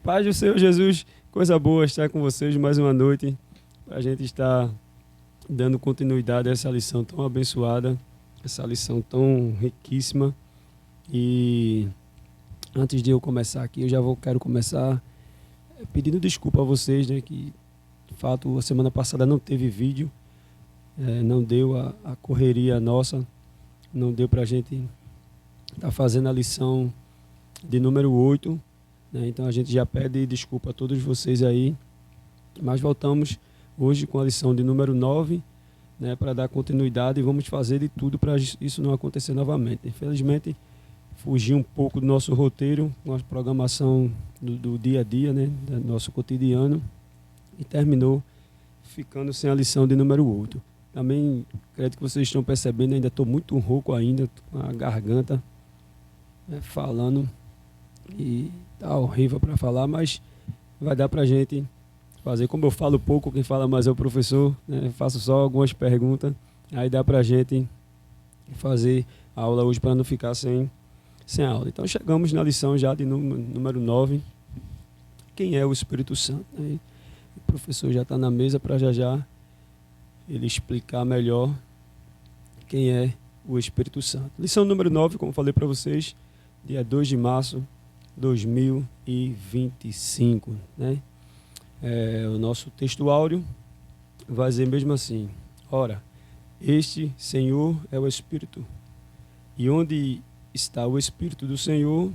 Paz do Senhor Jesus, coisa boa estar com vocês mais uma noite, para a gente estar dando continuidade a essa lição tão abençoada, essa lição tão riquíssima. E antes de eu começar aqui, quero começar pedindo desculpa a vocês, né, que de fato a semana passada não teve vídeo, não deu a correria nossa, não deu para a gente estar fazendo a lição de número 8. Então a gente já pede desculpa a todos vocês aí, mas voltamos hoje com a lição de número 9, né, para dar continuidade, e vamos fazer de tudo para isso não acontecer novamente. Infelizmente, fugi um pouco do nosso roteiro, com a programação do dia a dia, né, do nosso cotidiano, e terminou ficando sem a lição de número 8. Também, acredito que vocês estão percebendo, ainda estou muito rouco ainda, com a garganta, né, falando, e tá horrível para falar, mas vai dar para a gente fazer. Como eu falo pouco, quem fala mais é o professor, né? Faço só algumas perguntas, aí dá para a gente fazer a aula hoje para não ficar sem aula. Então chegamos na lição já de número 9, quem é o Espírito Santo, né? O professor já está na mesa para já ele explicar melhor quem é o Espírito Santo. Lição número 9, como falei para vocês, dia 2 de março 2025, né? O nosso texto áureo vai dizer mesmo assim: ora, este Senhor é o Espírito, e onde está o Espírito do Senhor,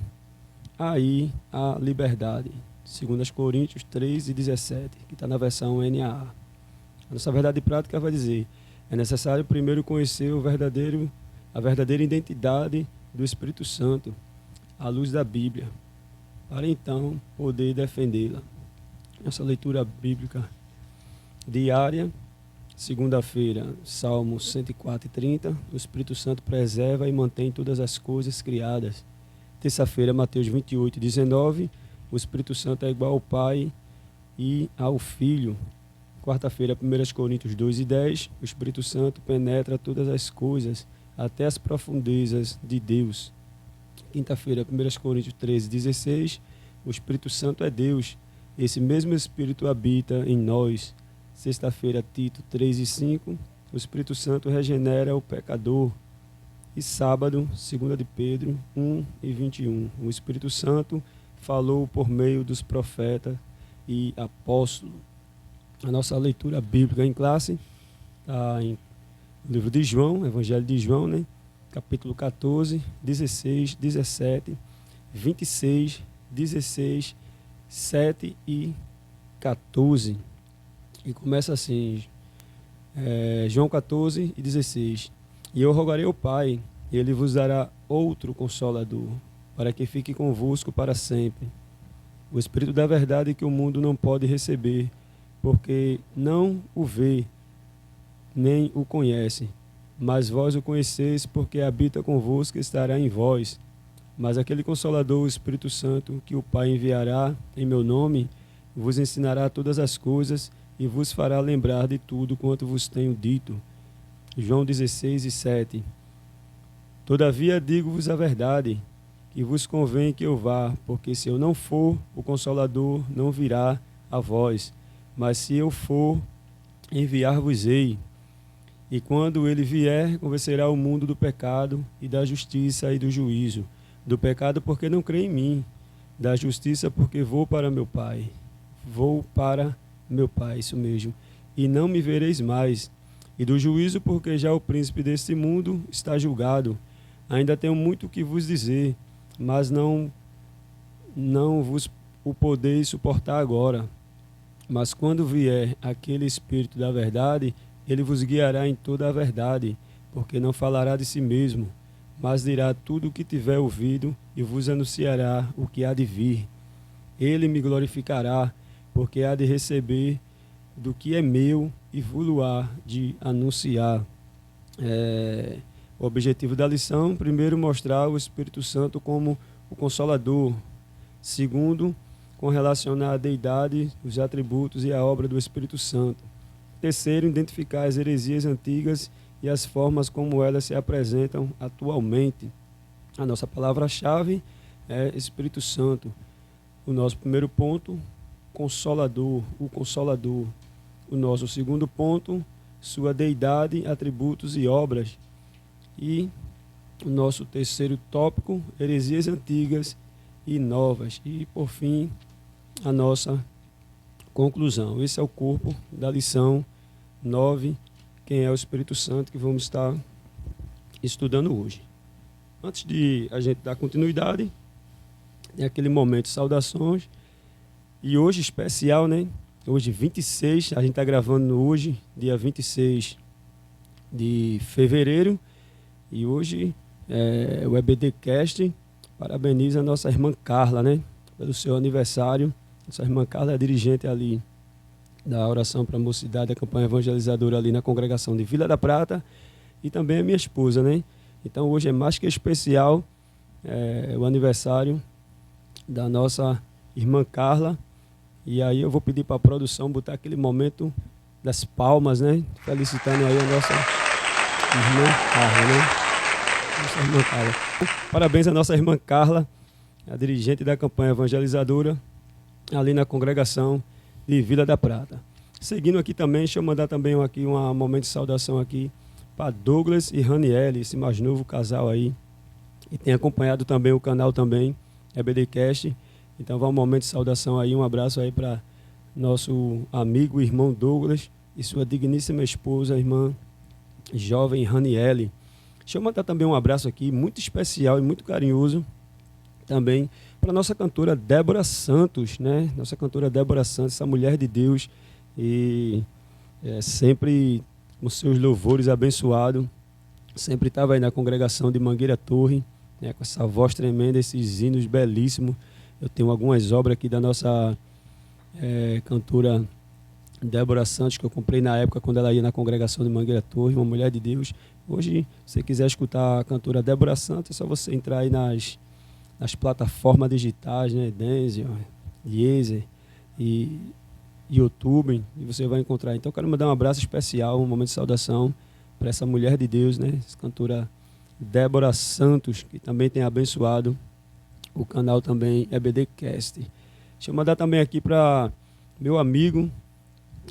aí há liberdade. 2 Coríntios 3:17, que está na versão NAA. A nossa verdade prática vai dizer: é necessário primeiro conhecer a verdadeira identidade do Espírito Santo, à luz da Bíblia, para então poder defendê-la. Nossa leitura bíblica diária, segunda-feira, Salmo 104:30, o Espírito Santo preserva e mantém todas as coisas criadas. Terça-feira, Mateus 28:19, o Espírito Santo é igual ao Pai e ao Filho. Quarta-feira, 1 Coríntios 2:10, o Espírito Santo penetra todas as coisas, até as profundezas de Deus. Quinta-feira, 1 Coríntios 13:16, o Espírito Santo é Deus, esse mesmo Espírito habita em nós. Sexta-feira, Tito 3:5, o Espírito Santo regenera o pecador. E sábado, 2 de Pedro 1:21, o Espírito Santo falou por meio dos profetas e apóstolos. A nossa leitura bíblica em classe está em livro de João, Evangelho de João, né? Capítulo 14, 16, 17, 26, 16, 7 e 14. E começa assim, João 14:16. E eu rogarei ao Pai, e Ele vos dará outro Consolador, para que fique convosco para sempre. O Espírito da verdade que o mundo não pode receber, porque não o vê, nem o conhece. Mas vós o conheceis, porque habita convosco e estará em vós. Mas aquele Consolador, o Espírito Santo, que o Pai enviará em meu nome, vos ensinará todas as coisas e vos fará lembrar de tudo quanto vos tenho dito. João 16:7. Todavia digo-vos a verdade, que vos convém que eu vá, porque se eu não for, o Consolador não virá a vós. Mas se eu for, enviar-vos-ei. E quando ele vier, convencerá o mundo do pecado e da justiça e do juízo. Do pecado, porque não crê em mim. Da justiça, porque vou para meu Pai. Vou para meu Pai, isso mesmo. E não me vereis mais. E do juízo, porque já o príncipe deste mundo está julgado. Ainda tenho muito que vos dizer, mas não vos o podeis suportar agora. Mas quando vier aquele Espírito da verdade, ele vos guiará em toda a verdade, porque não falará de si mesmo, mas dirá tudo o que tiver ouvido e vos anunciará o que há de vir. Ele me glorificará, porque há de receber do que é meu e vos-lo-á de anunciar. O objetivo da lição: primeiro, mostrar o Espírito Santo como o Consolador. Segundo, correlacionar a deidade, os atributos e a obra do Espírito Santo. Terceiro, identificar as heresias antigas e as formas como elas se apresentam atualmente. A nossa palavra-chave é Espírito Santo. o nosso primeiro ponto, Consolador, o Consolador. O nosso segundo ponto, sua deidade, atributos e obras. E o nosso terceiro tópico, heresias antigas e novas. E, por fim, a nossa conclusão. Esse é o corpo da lição 9, quem é o Espírito Santo, que vamos estar estudando hoje. Antes de a gente dar continuidade, é aquele momento de saudações. E hoje especial, né? Hoje 26, a gente está gravando hoje, dia 26 de fevereiro. E hoje o EBDcast parabeniza a nossa irmã Carla, né? Pelo seu aniversário. Nossa irmã Carla é dirigente ali da oração para a mocidade, da campanha evangelizadora ali na congregação de Vila da Prata. E também a minha esposa, né? Então hoje é mais que especial o aniversário da nossa irmã Carla. E aí eu vou pedir para a produção botar aquele momento das palmas, né? Felicitando aí a nossa irmã Carla, né? Nossa irmã Carla. Parabéns à nossa irmã Carla, a dirigente da campanha evangelizadora, ali na congregação de Vila da Prata. Seguindo aqui também, deixa eu mandar também aqui um momento de saudação aqui para Douglas e Raniele, esse mais novo casal aí, e tem acompanhado também o canal também, EBDcast. Então vai um momento de saudação aí, um abraço aí para nosso amigo, irmão Douglas e sua digníssima esposa, irmã jovem Raniele. Deixa eu mandar também um abraço aqui, muito especial e muito carinhoso, também para nossa cantora Débora Santos, né? Nossa cantora Débora Santos, essa mulher de Deus, e sempre com seus louvores abençoados, sempre estava aí na congregação de Mangueira Torre, né? Com essa voz tremenda, esses hinos belíssimos. Eu tenho algumas obras aqui da nossa cantora Débora Santos, que eu comprei na época quando ela ia na congregação de Mangueira Torre, uma mulher de Deus. Hoje, se você quiser escutar a cantora Débora Santos, é só você entrar aí nas plataformas digitais, né? Denzel, Deezer e YouTube, e você vai encontrar. Então, eu quero mandar um abraço especial, um momento de saudação para essa mulher de Deus, né? Essa cantora Débora Santos, que também tem abençoado o canal também EBDcast. Deixa eu mandar também aqui para meu amigo,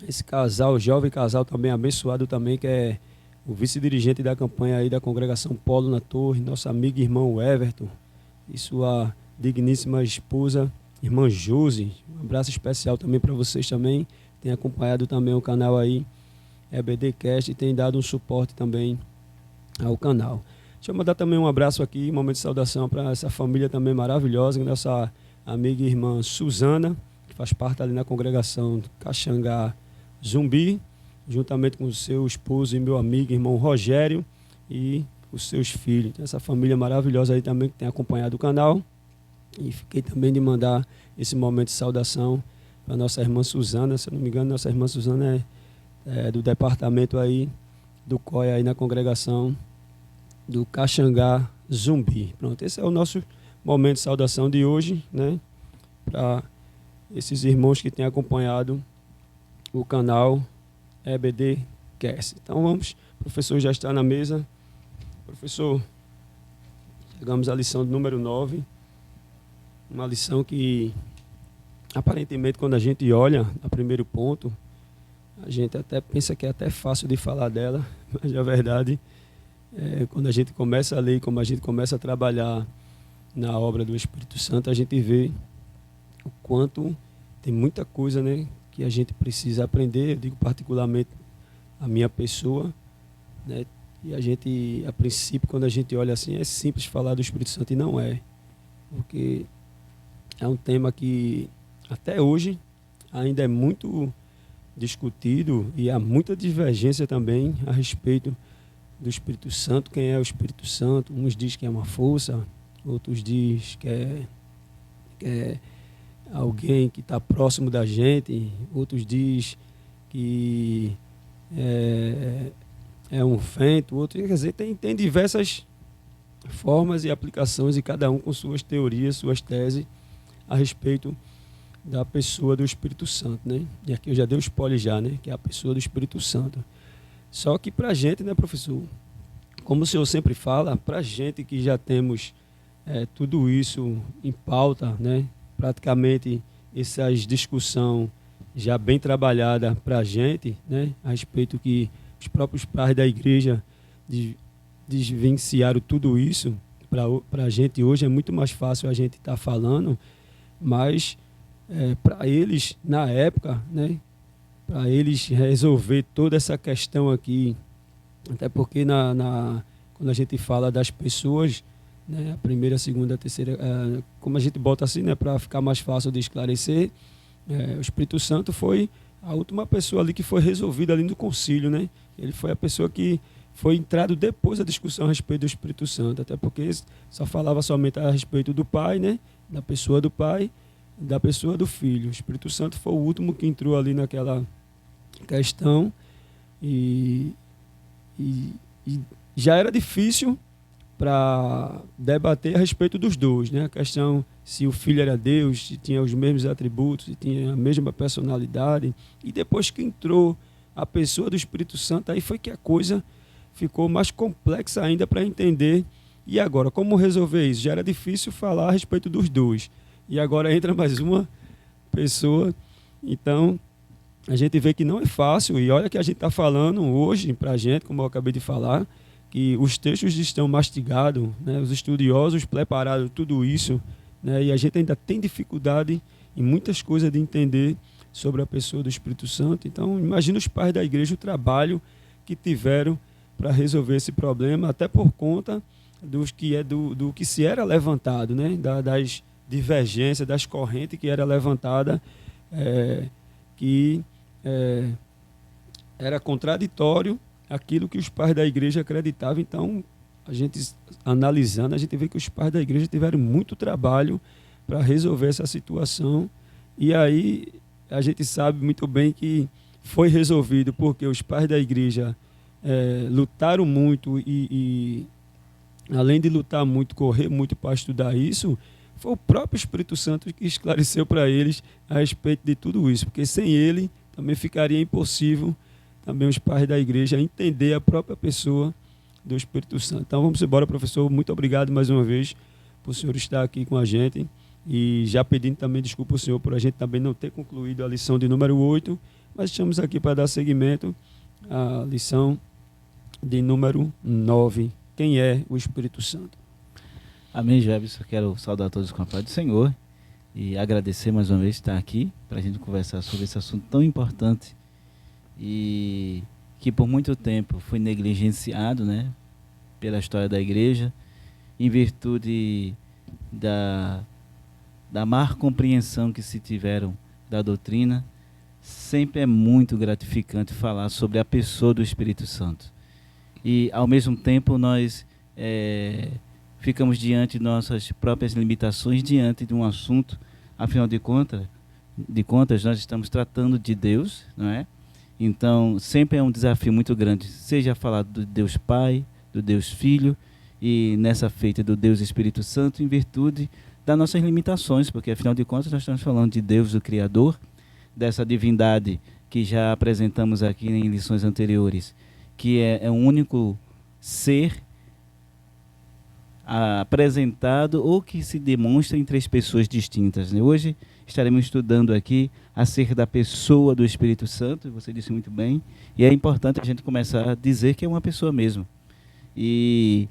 esse casal, jovem casal também abençoado também, que é o vice-dirigente da campanha aí da congregação Polo na Torre, nosso amigo e irmão Everton, e sua digníssima esposa, irmã Josi. Um abraço especial também para vocês também. Tem acompanhado também o canal aí, EBDcast, e tem dado um suporte também ao canal. Deixa eu mandar também um abraço aqui, um momento de saudação para essa família também maravilhosa, nossa amiga e irmã Suzana, que faz parte ali na congregação Caxangá Zumbi, juntamente com o seu esposo e meu amigo, irmão Rogério, e os seus filhos. Então, essa família maravilhosa aí também que tem acompanhado o canal. E fiquei também de mandar esse momento de saudação para nossa irmã Suzana. Se eu não me engano, nossa irmã Suzana é do departamento aí do COI aí na congregação do Caxangá Zumbi. Pronto, esse é o nosso momento de saudação de hoje, né? Para esses irmãos que têm acompanhado o canal EBDcast. Então vamos, o professor já está na mesa. Professor, chegamos à lição número 9, uma lição que aparentemente quando a gente olha no primeiro ponto, a gente até pensa que é até fácil de falar dela, mas a verdade quando a gente começa a ler, como a gente começa a trabalhar na obra do Espírito Santo, a gente vê o quanto tem muita coisa, né, que a gente precisa aprender. Eu digo particularmente a minha pessoa, né, e a gente, a princípio, quando a gente olha assim, é simples falar do Espírito Santo, e não é, porque é um tema que até hoje ainda é muito discutido e há muita divergência também a respeito do Espírito Santo. Quem é o Espírito Santo? Uns dizem que é uma força, outros dizem que é alguém que está próximo da gente, outros dizem que é um vento, outros, quer dizer, tem diversas formas e aplicações, e cada um com suas teorias, suas teses a respeito da pessoa do Espírito Santo, né? E aqui eu já dei o spoiler já, né? Que é a pessoa do Espírito Santo. Só que para a gente, né, professor, como o senhor sempre fala, para a gente que já temos tudo isso em pauta, né, praticamente essas discussão já bem trabalhada para a gente, né, a respeito que os próprios pais da igreja desvenciaram tudo isso. Para a gente hoje é muito mais fácil a gente estar falando, mas para eles, na época, né, para eles resolver toda essa questão aqui, até porque quando a gente fala das pessoas, né, a primeira, a segunda, a terceira, como a gente bota assim, né, para ficar mais fácil de esclarecer, o Espírito Santo foi a última pessoa ali que foi resolvida ali no concílio, né? Ele foi a pessoa que foi entrado depois da discussão a respeito do Espírito Santo, até porque só falava somente a respeito do Pai, né? Da pessoa do Pai, da pessoa do Filho. O Espírito Santo foi o último que entrou ali naquela questão e já era difícil para debater a respeito dos dois, né? A questão se o Filho era Deus, se tinha os mesmos atributos, se tinha a mesma personalidade. E depois que entrou a pessoa do Espírito Santo, aí foi que a coisa ficou mais complexa ainda para entender. E agora, como resolver isso? Já era difícil falar a respeito dos dois. E agora entra mais uma pessoa. Então, a gente vê que não é fácil. E olha que a gente está falando hoje para a gente, como eu acabei de falar, que os textos estão mastigados, né? Os estudiosos prepararam tudo isso, né? E a gente ainda tem dificuldade em muitas coisas de entender sobre a pessoa do Espírito Santo. Então, imagina os pais da igreja, o trabalho que tiveram para resolver esse problema, até por conta do que se era levantado, né? Das divergências, das correntes que era levantada, que era contraditório aquilo que os pais da igreja acreditavam. Então, a gente analisando, a gente vê que os pais da igreja tiveram muito trabalho para resolver essa situação. E aí a gente sabe muito bem que foi resolvido porque os pais da igreja lutaram muito e além de lutar muito, correr muito para estudar isso, foi o próprio Espírito Santo que esclareceu para eles a respeito de tudo isso, porque sem ele também ficaria impossível também os pais da igreja entender a própria pessoa do Espírito Santo. Então vamos embora, professor. Muito obrigado mais uma vez por o senhor estar aqui com a gente e já pedindo também desculpa ao senhor por a gente também não ter concluído a lição de número 8, mas estamos aqui para dar seguimento à lição de número 9. Quem é o Espírito Santo? Amém, Jefferson. Quero saudar todos com a paz do Senhor e agradecer mais uma vez estar aqui para a gente conversar sobre esse assunto tão importante e que por muito tempo foi negligenciado, né, pela história da igreja, em virtude da má compreensão que se tiveram da doutrina. Sempre é muito gratificante falar sobre a pessoa do Espírito Santo. E, ao mesmo tempo, nós ficamos diante de nossas próprias limitações, diante de um assunto, afinal de contas, nós estamos tratando de Deus, não é? Então, sempre é um desafio muito grande, seja falar do Deus Pai, do Deus Filho, e nessa feita do Deus Espírito Santo, em virtude das nossas limitações, porque, afinal de contas, nós estamos falando de Deus, o Criador, dessa divindade que já apresentamos aqui em lições anteriores, que é um único ser apresentado ou que se demonstra em três pessoas distintas, né? Hoje estaremos estudando aqui acerca da pessoa do Espírito Santo, você disse muito bem, e é importante a gente começar a dizer que é uma pessoa mesmo. E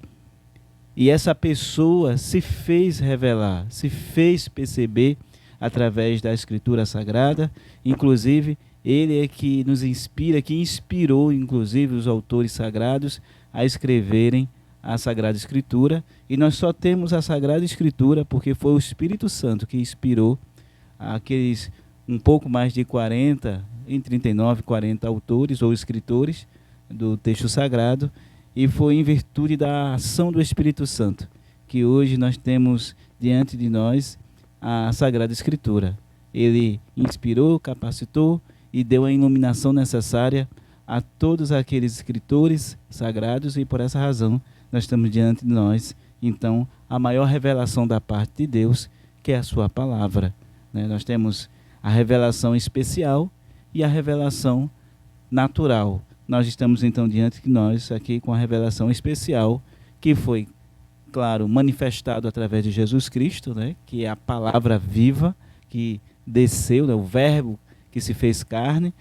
essa pessoa se fez revelar, se fez perceber através da Escritura Sagrada. Inclusive, ele é que nos inspira, que inspirou inclusive os autores sagrados a escreverem a Sagrada Escritura, e nós só temos a Sagrada Escritura porque foi o Espírito Santo que inspirou aqueles um pouco mais de 40, em 39, 40 autores ou escritores do texto sagrado, e foi em virtude da ação do Espírito Santo que hoje nós temos diante de nós a Sagrada Escritura. Ele inspirou, capacitou e deu a iluminação necessária a todos aqueles escritores sagrados, e por essa razão nós estamos diante de nós, então, a maior revelação da parte de Deus, que é a sua palavra, né? Nós temos a revelação especial e a revelação natural. Nós estamos, então, diante de nós aqui com a revelação especial, que foi claro, manifestado através de Jesus Cristo, né, que é a palavra viva que desceu, né, o verbo que se fez carne.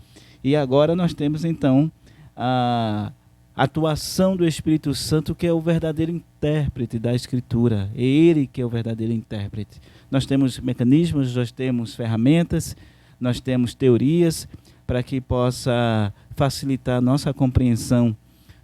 E agora nós temos então a atuação do Espírito Santo, que é o verdadeiro intérprete da Escritura. É ele que é o verdadeiro intérprete. Nós temos mecanismos, nós temos ferramentas, nós temos teorias para que possa facilitar a nossa compreensão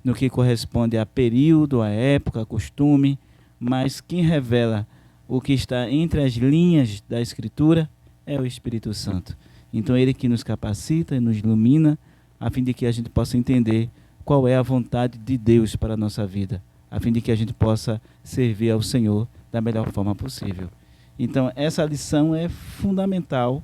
no que corresponde a período, a época, a costume, mas quem revela o que está entre as linhas da Escritura é o Espírito Santo. Então ele que nos capacita e nos ilumina, a fim de que a gente possa entender qual é a vontade de Deus para a nossa vida, a fim de que a gente possa servir ao Senhor da melhor forma possível. Então essa lição é fundamental,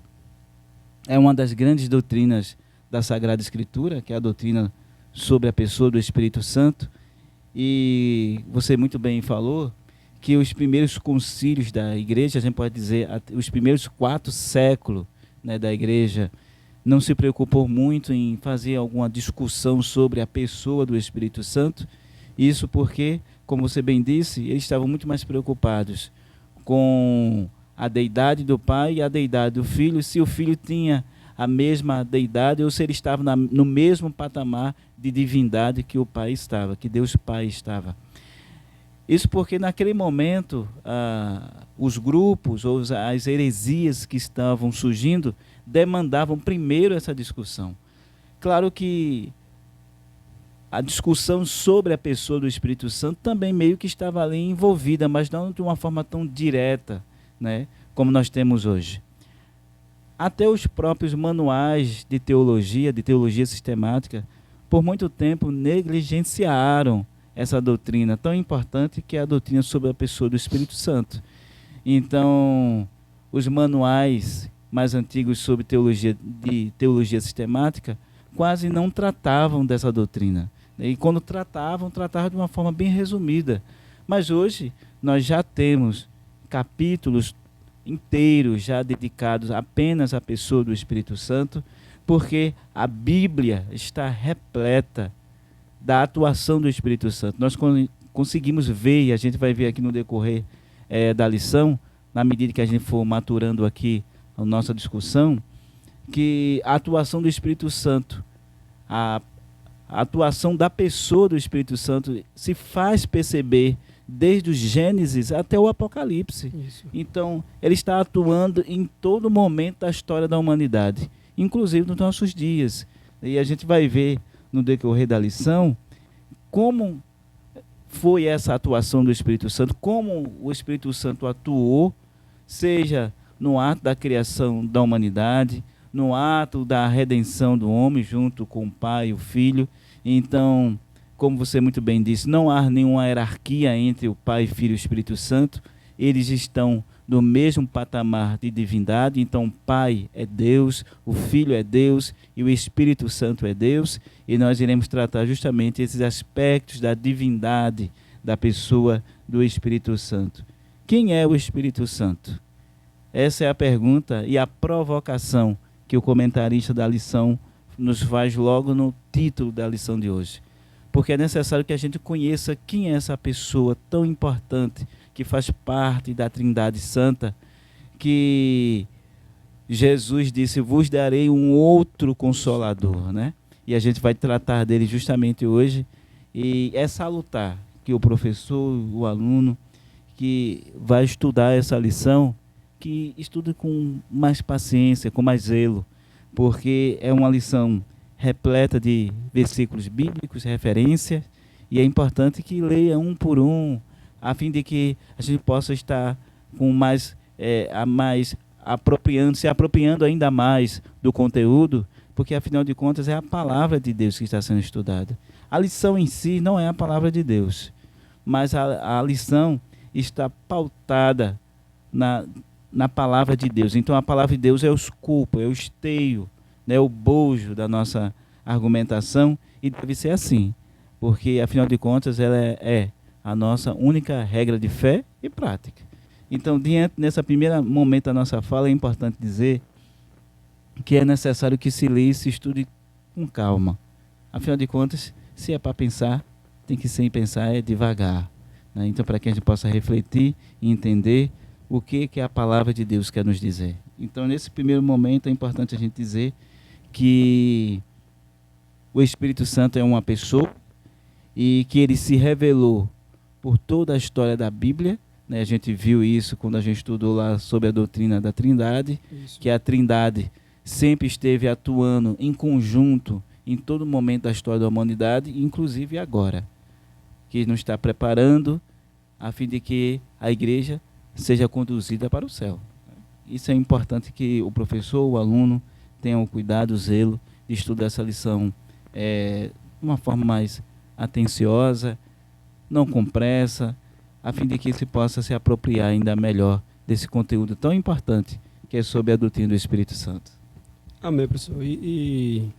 é uma das grandes doutrinas da Sagrada Escritura, que é a doutrina sobre a pessoa do Espírito Santo. E você muito bem falou que os primeiros concílios da igreja, a gente pode dizer, os primeiros 4 séculos, né, da igreja, não se preocupou muito em fazer alguma discussão sobre a pessoa do Espírito Santo. Isso porque, como você bem disse, eles estavam muito mais preocupados com a deidade do Pai e a deidade do Filho, se o Filho tinha a mesma deidade ou se ele estava no mesmo patamar de divindade que o Pai estava, que Deus Pai estava. Isso porque naquele momento os grupos ou as heresias que estavam surgindo demandavam primeiro essa discussão. Claro que a discussão sobre a pessoa do Espírito Santo também meio que estava ali envolvida, mas não de uma forma tão direta, né, como nós temos hoje. Até os próprios manuais de teologia sistemática, por muito tempo negligenciaram essa doutrina tão importante que é a doutrina sobre a pessoa do Espírito Santo. Então, os manuais mais antigos sobre teologia sistemática quase não tratavam dessa doutrina. E quando tratavam de uma forma bem resumida. Mas hoje nós já temos capítulos inteiros já dedicados apenas à pessoa do Espírito Santo, porque a Bíblia está repleta da atuação do Espírito Santo. Nós conseguimos ver, e a gente vai ver aqui no decorrer da lição, na medida que a gente for maturando aqui a nossa discussão, que a atuação do Espírito Santo, a atuação da pessoa do Espírito Santo se faz perceber desde o Gênesis até o Apocalipse. Isso. Então, ele está atuando em todo momento da história da humanidade, inclusive nos nossos dias. E a gente vai ver no decorrer da lição como foi essa atuação do Espírito Santo, como o Espírito Santo atuou, seja no ato da criação da humanidade, no ato da redenção do homem junto com o Pai e o Filho. Então, como você muito bem disse, não há nenhuma hierarquia entre o Pai, Filho e o Espírito Santo. Eles estão no mesmo patamar de divindade. Então, o Pai é Deus, o Filho é Deus e o Espírito Santo é Deus. E nós iremos tratar justamente esses aspectos da divindade da pessoa do Espírito Santo. Quem é o Espírito Santo? Essa é a pergunta e a provocação que o comentarista da lição nos faz logo no título da lição de hoje. Porque é necessário que a gente conheça quem é essa pessoa tão importante que faz parte da Trindade Santa, que Jesus disse, vos darei um outro Consolador, né? E a gente vai tratar dele justamente hoje. E é salutar que o professor, o aluno que vai estudar essa lição, que estude com mais paciência, com mais zelo, porque é uma lição repleta de versículos bíblicos, referências, e é importante que leia um por um, a fim de que a gente possa estar com se apropriando ainda mais do conteúdo, porque afinal de contas é a palavra de Deus que está sendo estudada. A lição em si não é a palavra de Deus, mas a lição está pautada na palavra de Deus. Então a palavra de Deus é o escopo, é o esteio, né, o bojo da nossa argumentação, e deve ser assim, porque afinal de contas ela é a nossa única regra de fé e prática. Então, nessa primeira momento da nossa fala, é importante dizer que é necessário que se leia e se estude com calma. Afinal de contas, se é para pensar, tem que ser pensar devagar, né? Então, para que a gente possa refletir e entender o que a palavra de Deus quer nos dizer. Então, nesse primeiro momento, é importante a gente dizer que o Espírito Santo é uma pessoa e que ele se revelou por toda a história da Bíblia, né? A gente viu isso quando a gente estudou lá sobre a doutrina da Trindade, Isso. que a Trindade sempre esteve atuando em conjunto em todo momento da história da humanidade, inclusive agora, que nos está preparando a fim de que a igreja seja conduzida para o céu. Isso é importante que o professor, o aluno, tenham o cuidado, o zelo de estudar essa lição de uma forma mais atenciosa, não com pressa, a fim de que se possa se apropriar ainda melhor desse conteúdo tão importante que é sobre a doutrina do Espírito Santo. Amém, professor. E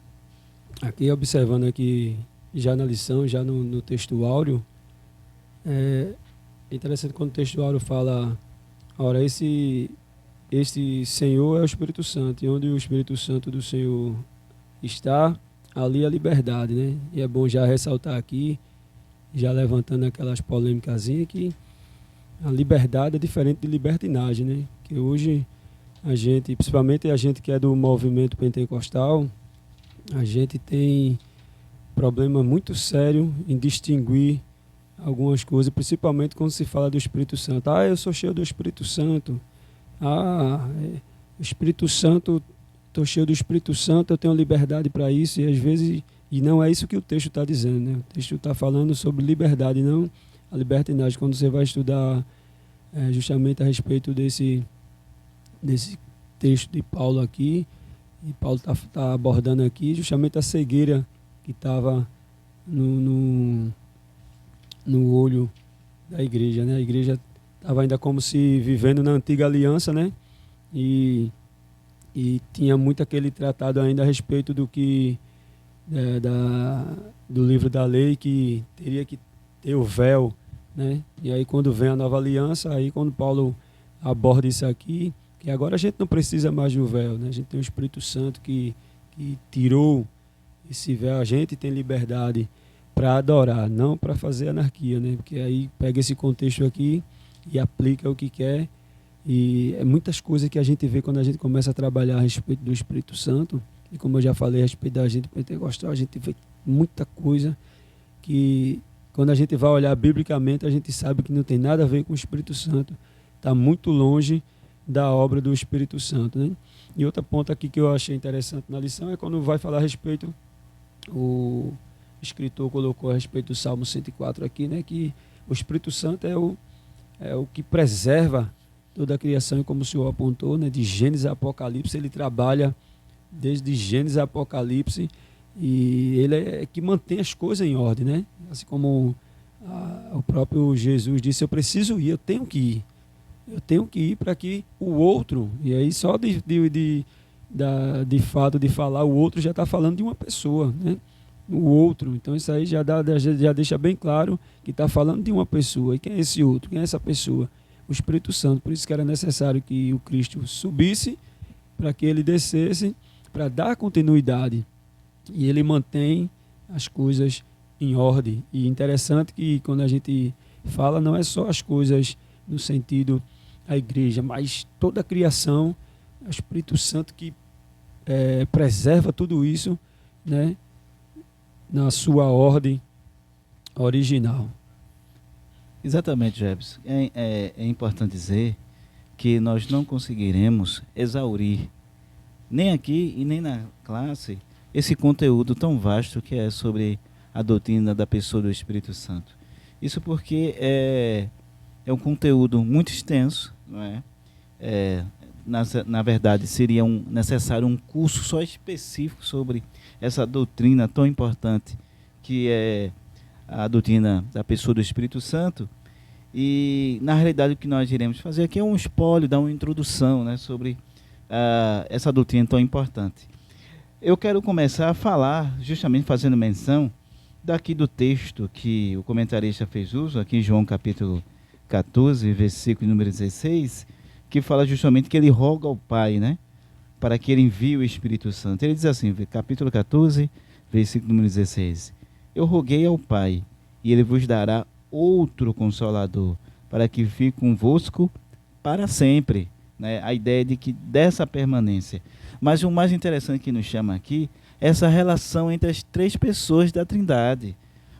aqui, observando aqui, já na lição, já no texto áureo, é interessante quando o texto áureo fala, ora, esse Senhor é o Espírito Santo, e onde o Espírito Santo do Senhor está, ali a liberdade, né? E é bom já ressaltar aqui, já levantando aquelas polêmicazinhas, que a liberdade é diferente de libertinagem, né? Que hoje a gente, principalmente a gente que é do movimento pentecostal, a gente tem problema muito sério em distinguir algumas coisas, principalmente quando se fala do Espírito Santo. Eu sou cheio do Espírito Santo. O Espírito Santo, estou cheio do Espírito Santo, eu tenho liberdade para isso, e às vezes, e não é isso que o texto está dizendo, né? O texto está falando sobre liberdade, não a libertinagem. Quando você vai estudar justamente a respeito desse texto de Paulo aqui, e Paulo está abordando aqui justamente a cegueira que estava no olho da igreja, né? A igreja estava ainda como se vivendo na antiga aliança, né? E tinha muito aquele tratado ainda a respeito do que do livro da lei, que teria que ter o véu, né? E aí quando vem a nova aliança, aí quando Paulo aborda isso aqui, que agora a gente não precisa mais do véu, né? A gente tem o Espírito Santo que tirou esse véu, a gente tem liberdade para adorar, não para fazer anarquia, né? Porque aí pega esse contexto aqui e aplica o que quer, e é muitas coisas que a gente vê quando a gente começa a trabalhar a respeito do Espírito Santo, e como eu já falei a respeito da gente pentecostal, a gente vê muita coisa que quando a gente vai olhar biblicamente, a gente sabe que não tem nada a ver com o Espírito Santo, está muito longe da obra do Espírito Santo, né? E outra ponto aqui que eu achei interessante na lição é quando vai falar a respeito, o escritor colocou a respeito do Salmo 104 aqui, né? Que o Espírito Santo é o que preserva toda a criação, e como o senhor apontou, né? De Gênesis a Apocalipse, ele trabalha desde Gênesis a Apocalipse, e ele é que mantém as coisas em ordem, né? Assim como o próprio Jesus disse, eu preciso ir, eu tenho que ir para que o outro, e aí só de fato de falar o outro já está falando de uma pessoa, né? O outro, então isso aí já deixa bem claro que está falando de uma pessoa. E quem é esse outro? Quem é essa pessoa? O Espírito Santo. Por isso que era necessário que o Cristo subisse para que ele descesse, para dar continuidade, e ele mantém as coisas em ordem. E interessante que quando a gente fala, não é só as coisas no sentido a igreja, mas toda a criação, o Espírito Santo que preserva tudo isso, né, na sua ordem original. Exatamente, Jefferson. É importante dizer que nós não conseguiremos exaurir, nem aqui e nem na classe, esse conteúdo tão vasto que é sobre a doutrina da pessoa do Espírito Santo. Isso porque é um conteúdo muito extenso, não é? Na verdade, seria necessário um curso só específico sobre essa doutrina tão importante que é a doutrina da pessoa do Espírito Santo. E, na realidade, o que nós iremos fazer aqui é um espólio, dar uma introdução, né, sobre essa doutrina tão importante. Eu quero começar a falar, justamente fazendo menção daqui do texto que o comentarista fez uso, aqui em João capítulo 14, versículo número 16, que fala justamente que ele roga ao Pai, né, para que ele envie o Espírito Santo. Ele diz assim, capítulo 14, versículo número 16, eu roguei ao Pai, e ele vos dará outro Consolador, para que fique convosco para sempre. Né? A ideia de que dessa permanência. Mas o mais interessante que nos chama aqui é essa relação entre as três pessoas da Trindade.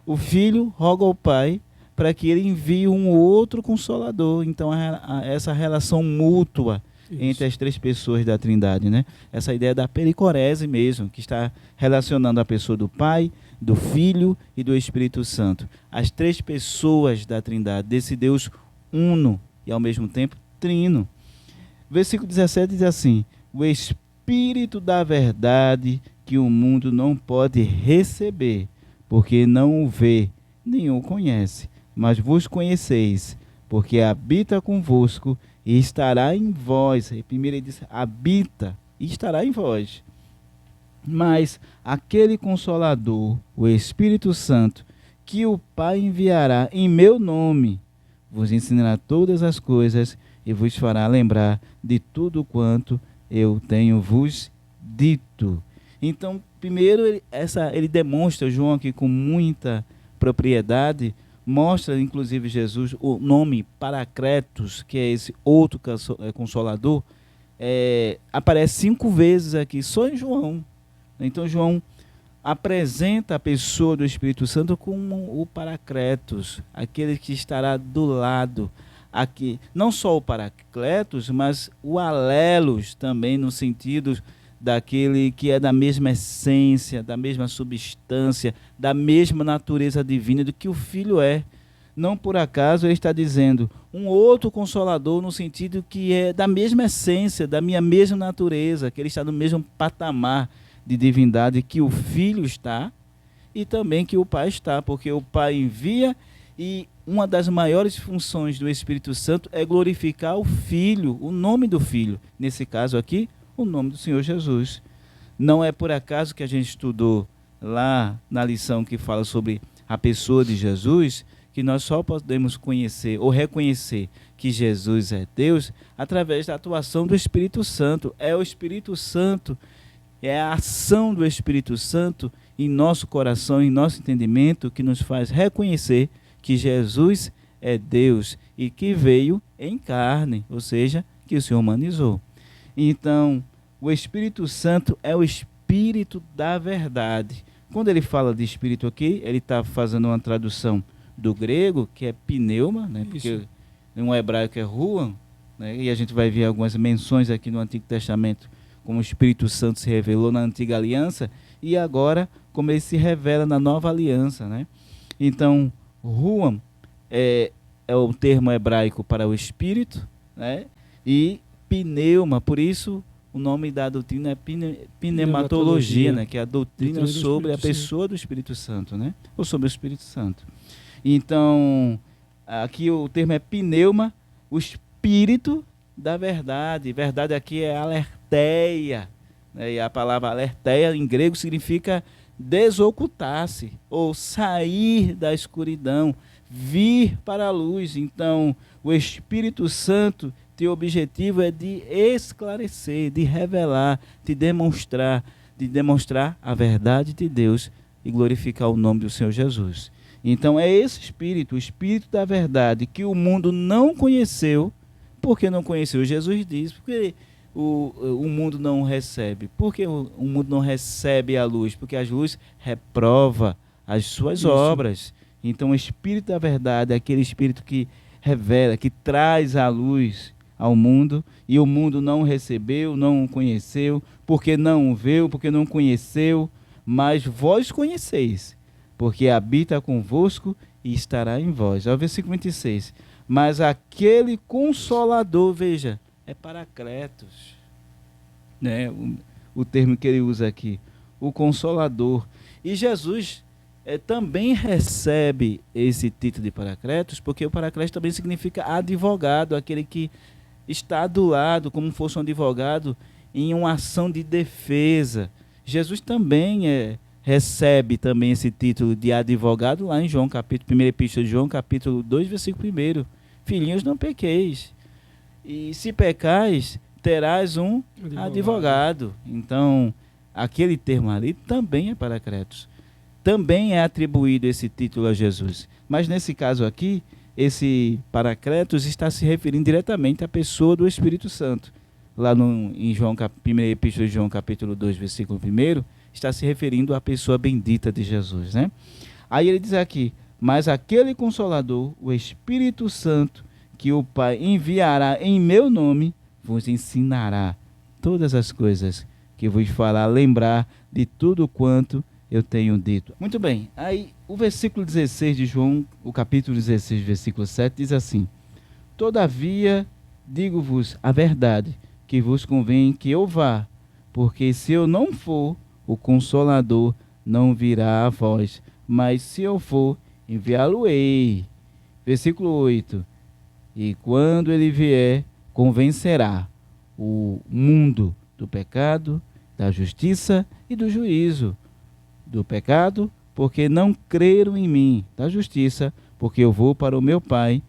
O Filho roga ao Pai para que ele envie um outro Consolador. Então, essa relação mútua entre as três pessoas da Trindade, né? Essa ideia da pericorese mesmo, que está relacionando a pessoa do Pai, do Filho e do Espírito Santo. As três pessoas da Trindade, desse Deus uno e ao mesmo tempo trino. Versículo 17 diz assim: o Espírito da verdade que o mundo não pode receber, porque não o vê, nem o conhece, mas vos conheceis, porque habita convosco e estará em vós. Primeiro ele diz, habita e estará em vós. Mas aquele Consolador, o Espírito Santo, que o Pai enviará em meu nome, vos ensinará todas as coisas e vos fará lembrar de tudo quanto eu tenho vos dito. Então, primeiro, ele demonstra, João aqui com muita propriedade, mostra inclusive Jesus o nome Paracletos, que é esse outro Consolador, aparece 5 vezes aqui, só em João. Então João apresenta a pessoa do Espírito Santo como o Paracletos, aquele que estará do lado. Aqui, não só o Paracletos, mas o Alelos também, no sentido daquele que é da mesma essência, da mesma substância, da mesma natureza divina do que o Filho é. Não por acaso ele está dizendo um outro Consolador, no sentido que é da mesma essência, da minha mesma natureza, que ele está no mesmo patamar de divindade que o Filho está e também que o Pai está, porque o Pai envia, e uma das maiores funções do Espírito Santo é glorificar o Filho, o nome do Filho. Nesse caso aqui, o nome do Senhor Jesus. Não é por acaso que a gente estudou lá na lição que fala sobre a pessoa de Jesus, que nós só podemos conhecer ou reconhecer que Jesus é Deus através da atuação do Espírito Santo. É o Espírito Santo, é a ação do Espírito Santo em nosso coração, em nosso entendimento, que nos faz reconhecer que Jesus é Deus e que veio em carne, ou seja, que se humanizou. Então, o Espírito Santo é o Espírito da verdade. Quando ele fala de Espírito aqui, ele está fazendo uma tradução do grego, que é pneuma, né? Porque em hebraico é ruam, né? E a gente vai ver algumas menções aqui no Antigo Testamento, como o Espírito Santo se revelou na Antiga Aliança, e agora como ele se revela na Nova Aliança, né? Então, ruam é o termo hebraico para o Espírito, né? E pneuma, por isso o nome da doutrina é pneumatologia, né? Que é a doutrina sobre a pessoa do Espírito Santo, né? Ou sobre o Espírito Santo. Então, aqui o termo é pneuma, o Espírito da verdade. Verdade aqui é alerteia, né? E a palavra alerteia em grego significa desocultar-se, ou sair da escuridão, vir para a luz. Então, o Espírito Santo, teu objetivo é de esclarecer, de revelar, de demonstrar a verdade de Deus e glorificar o nome do Senhor Jesus. Então é esse Espírito, o Espírito da verdade, que o mundo não conheceu, porque não conheceu. Jesus diz, porque o mundo não recebe. Por que o mundo não recebe a luz? Porque a luz reprova as suas obras. Então o Espírito da verdade é aquele Espírito que revela, que traz a luz ao mundo, e o mundo não recebeu, não o conheceu, porque não o viu, porque não conheceu, mas vós conheceis, porque habita convosco e estará em vós. Ao versículo 26. Mas aquele Consolador, veja, é Paracletos, né? O termo que ele usa aqui, o Consolador. E Jesus também recebe esse título de Paracletos, porque o Paracletos também significa advogado, aquele que está do lado, como fosse um advogado, em uma ação de defesa. Jesus também recebe também esse título de advogado lá em João, capítulo 1 Epístola de João, capítulo 2, versículo 1. Filhinhos, não pequeis. E se pecais, terás um advogado. Então, aquele termo ali também é Paracletos. também é atribuído esse título a Jesus. Mas nesse caso aqui, esse Paracletos está se referindo diretamente à pessoa do Espírito Santo. Lá em João, primeira epístola de João, capítulo 2, versículo 1, está se referindo à pessoa bendita de Jesus, né? Aí ele diz aqui: mas aquele Consolador, o Espírito Santo, que o Pai enviará em meu nome, vos ensinará todas as coisas que vos fará lembrar de tudo quanto eu tenho dito. Muito bem, aí o versículo 16 de João, o capítulo 16, versículo 7, diz assim: todavia digo-vos a verdade, que vos convém que eu vá, porque se eu não for, o Consolador não virá a vós, mas se eu for, enviá-lo-ei. Versículo 8: e quando ele vier, convencerá o mundo do pecado, da justiça e do juízo. Do pecado, porque não creram em mim; da justiça, porque eu vou para o meu Pai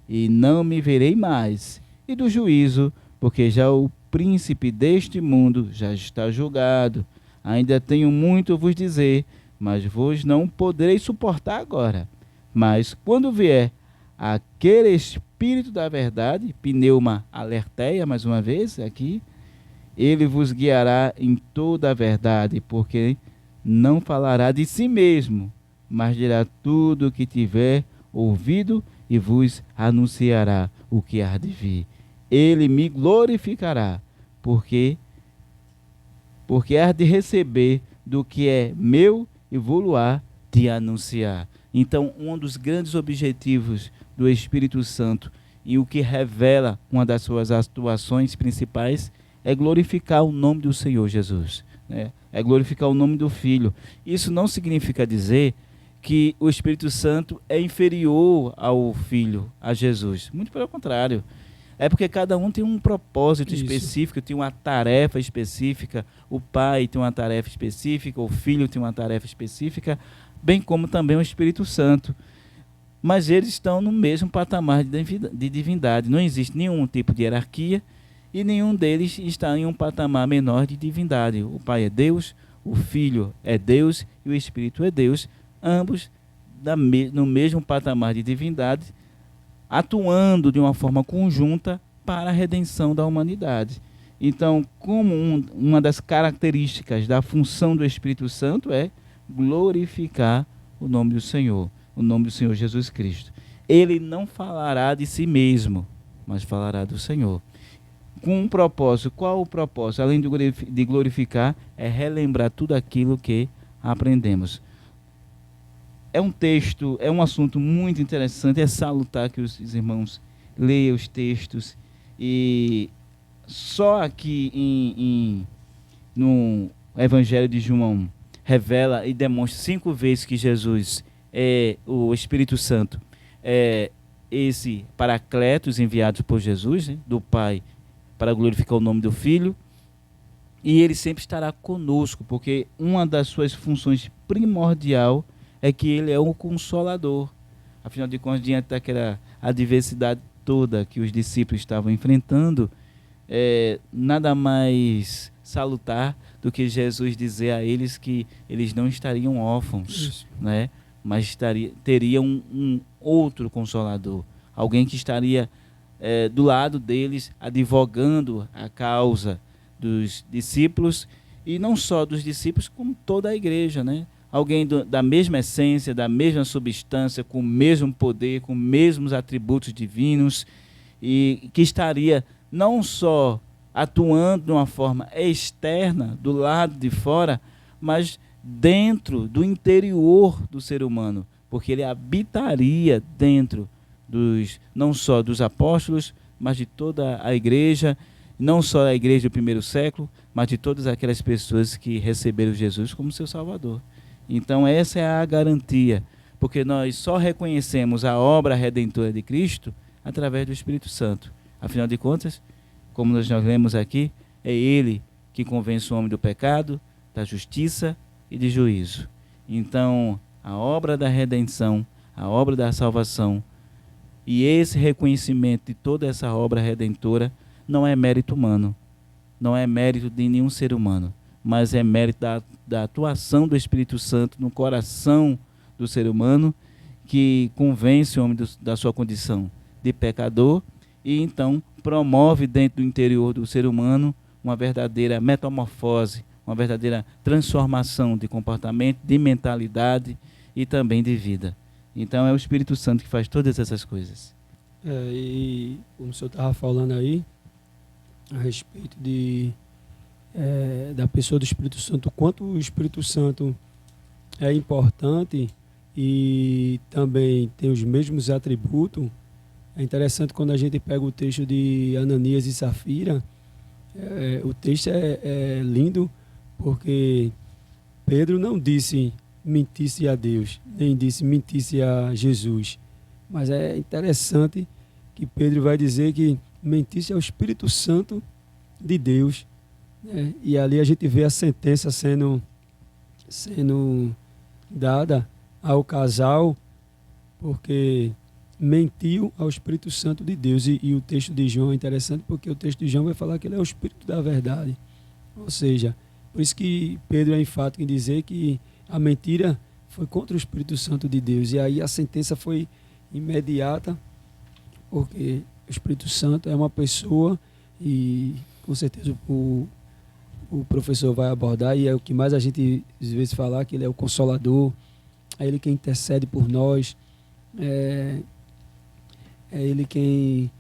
e não me verei mais; e do juízo, porque já o príncipe deste mundo já está julgado. Ainda tenho muito a vos dizer, mas vos não podereis suportar agora. Mas quando vier aquele Espírito da verdade, pneuma alerteia, mais uma vez aqui, ele vos guiará em toda a verdade, porque não falará de si mesmo, mas dirá tudo o que tiver ouvido e vos anunciará o que há de vir. Ele me glorificará, porque há de receber do que é meu e vou-lo-á de anunciar. Então, um dos grandes objetivos do Espírito Santo e o que revela uma das suas atuações principais é glorificar o nome do Senhor Jesus, né? É glorificar o nome do Filho. Isso não significa dizer que o Espírito Santo é inferior ao Filho, a Jesus. Muito pelo contrário. É porque cada um tem um propósito específico, tem uma tarefa específica. O Pai tem uma tarefa específica, o Filho tem uma tarefa específica, bem como também o Espírito Santo. Mas eles estão no mesmo patamar de divindade. Não existe nenhum tipo de hierarquia e nenhum deles está em um patamar menor de divindade. O Pai é Deus, o Filho é Deus e o Espírito é Deus, ambos no mesmo patamar de divindade, atuando de uma forma conjunta para a redenção da humanidade. Então, como uma das características da função do Espírito Santo é glorificar o nome do Senhor, o nome do Senhor Jesus Cristo. Ele não falará de si mesmo, mas falará do Senhor. Com um propósito. Qual o propósito? Além de glorificar, é relembrar tudo aquilo que aprendemos. É um texto, é um assunto muito interessante, é salutar que os irmãos leiam os textos. E só aqui no Evangelho de João revela e demonstra 5 vezes que Jesus é o Espírito Santo, é esse Paracletos enviado por Jesus, né, do Pai, para glorificar o nome do Filho, e ele sempre estará conosco, porque uma das suas funções primordial é que ele é o Consolador. Afinal de contas, diante daquela adversidade toda que os discípulos estavam enfrentando, nada mais salutar do que Jesus dizer a eles que eles não estariam órfãos, né? Mas teriam um outro Consolador, alguém que estaria do lado deles, advogando a causa dos discípulos, e não só dos discípulos, como toda a igreja, né? Alguém da mesma essência, da mesma substância, com o mesmo poder, com os mesmos atributos divinos, e que estaria não só atuando de uma forma externa, do lado de fora, mas dentro do interior do ser humano, porque ele habitaria dentro não só dos apóstolos, mas de toda a igreja, não só a igreja do primeiro século, mas de todas aquelas pessoas que receberam Jesus como seu Salvador. Então essa é a garantia, porque nós só reconhecemos a obra redentora de Cristo através do Espírito Santo. Afinal de contas, como nós lemos aqui, é Ele que convence o homem do pecado, da justiça e de juízo. Então, a obra da redenção, a obra da salvação, e esse reconhecimento de toda essa obra redentora não é mérito humano, não é mérito de nenhum ser humano, mas é mérito da atuação do Espírito Santo no coração do ser humano, que convence o homem da sua condição de pecador e então promove dentro do interior do ser humano uma verdadeira metamorfose, uma verdadeira transformação de comportamento, de mentalidade e também de vida. Então é o Espírito Santo que faz todas essas coisas. E como o senhor estava falando aí, a respeito da pessoa do Espírito Santo, o quanto o Espírito Santo é importante e também tem os mesmos atributos. É interessante quando a gente pega o texto de Ananias e Safira, o texto é lindo, porque Pedro não disse mentisse a Deus, nem disse mentisse a Jesus, mas é interessante que Pedro vai dizer que mentisse ao Espírito Santo de Deus, né? E ali a gente vê a sentença sendo dada ao casal, porque mentiu ao Espírito Santo de Deus. E o texto de João é interessante, porque o texto de João vai falar que ele é o Espírito da verdade. Ou seja, por isso que Pedro é enfático em dizer que a mentira foi contra o Espírito Santo de Deus. E aí a sentença foi imediata, porque o Espírito Santo é uma pessoa, e com certeza o professor vai abordar, e é o que mais a gente às vezes falar, que ele é o Consolador, é ele quem intercede por nós, é ele quem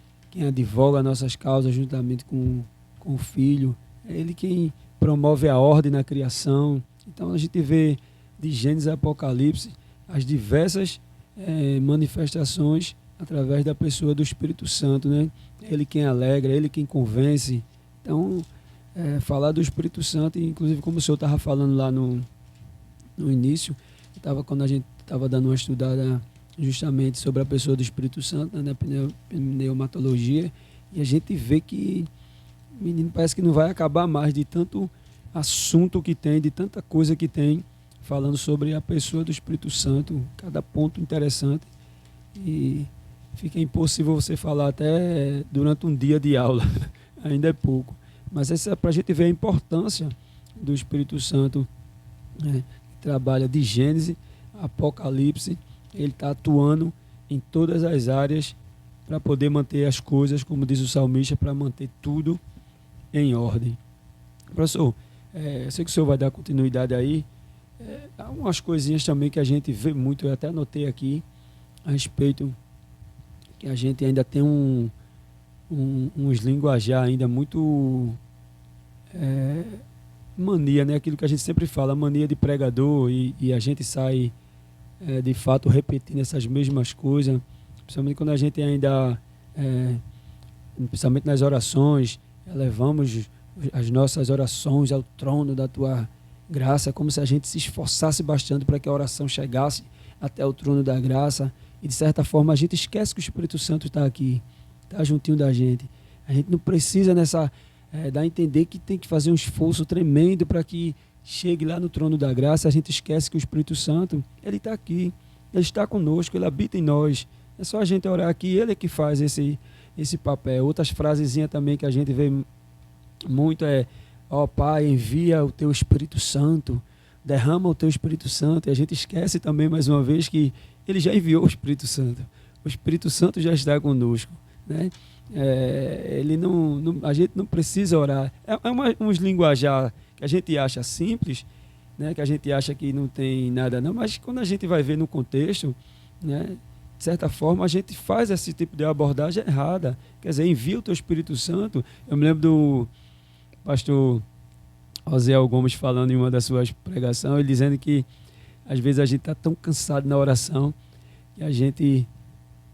advoga nossas causas juntamente com o Filho, é ele quem promove a ordem na criação. Então a gente vê de Gênesis a Apocalipse as diversas manifestações através da pessoa do Espírito Santo, né? Ele quem alegra, ele quem convence. Então, falar do Espírito Santo, inclusive como o senhor estava falando lá no início, quando a gente estava dando uma estudada justamente sobre a pessoa do Espírito Santo, né, na pneumatologia, e a gente vê que o menino parece que não vai acabar mais de tanto assunto que tem, de tanta coisa que tem, falando sobre a pessoa do Espírito Santo, cada ponto interessante, e fica impossível você falar até durante um dia de aula, ainda é pouco. Mas essa é para a gente ver a importância do Espírito Santo, né, que trabalha de Gênesis a Apocalipse. Ele está atuando em todas as áreas para poder manter as coisas, como diz o salmista, para manter tudo em ordem. Professor, eu sei que o senhor vai dar continuidade aí. Há umas coisinhas também que a gente vê muito, eu até anotei aqui, a respeito que a gente ainda tem uns linguajar ainda muito mania, né? Aquilo que a gente sempre fala, mania de pregador, e a gente sai de fato repetindo essas mesmas coisas, principalmente quando a gente ainda, principalmente nas orações, elevamos as nossas orações ao trono da tua graça, como se a gente se esforçasse bastante para que a oração chegasse até o trono da graça, e de certa forma a gente esquece que o Espírito Santo está aqui, está juntinho da gente. A gente não precisa dar a entender que tem que fazer um esforço tremendo para que chegue lá no trono da graça. A gente esquece que o Espírito Santo, ele está aqui, ele está conosco, ele habita em nós. É só a gente orar aqui, ele é que faz esse papel. Outras frasezinhas também que a gente vê muito ó Pai, envia o teu Espírito Santo, derrama o teu Espírito Santo. E a gente esquece também, mais uma vez, que ele já enviou o Espírito Santo. O Espírito Santo já está conosco, né? A gente não precisa orar. Uns linguajar que a gente acha simples, né? Que a gente acha que não tem nada não, mas quando a gente vai ver no contexto, né? De certa forma a gente faz esse tipo de abordagem errada. Quer dizer, envia o teu Espírito Santo. Eu me lembro do pastor Osiel Gomes falando em uma das suas pregações, ele dizendo que às vezes a gente está tão cansado na oração que a gente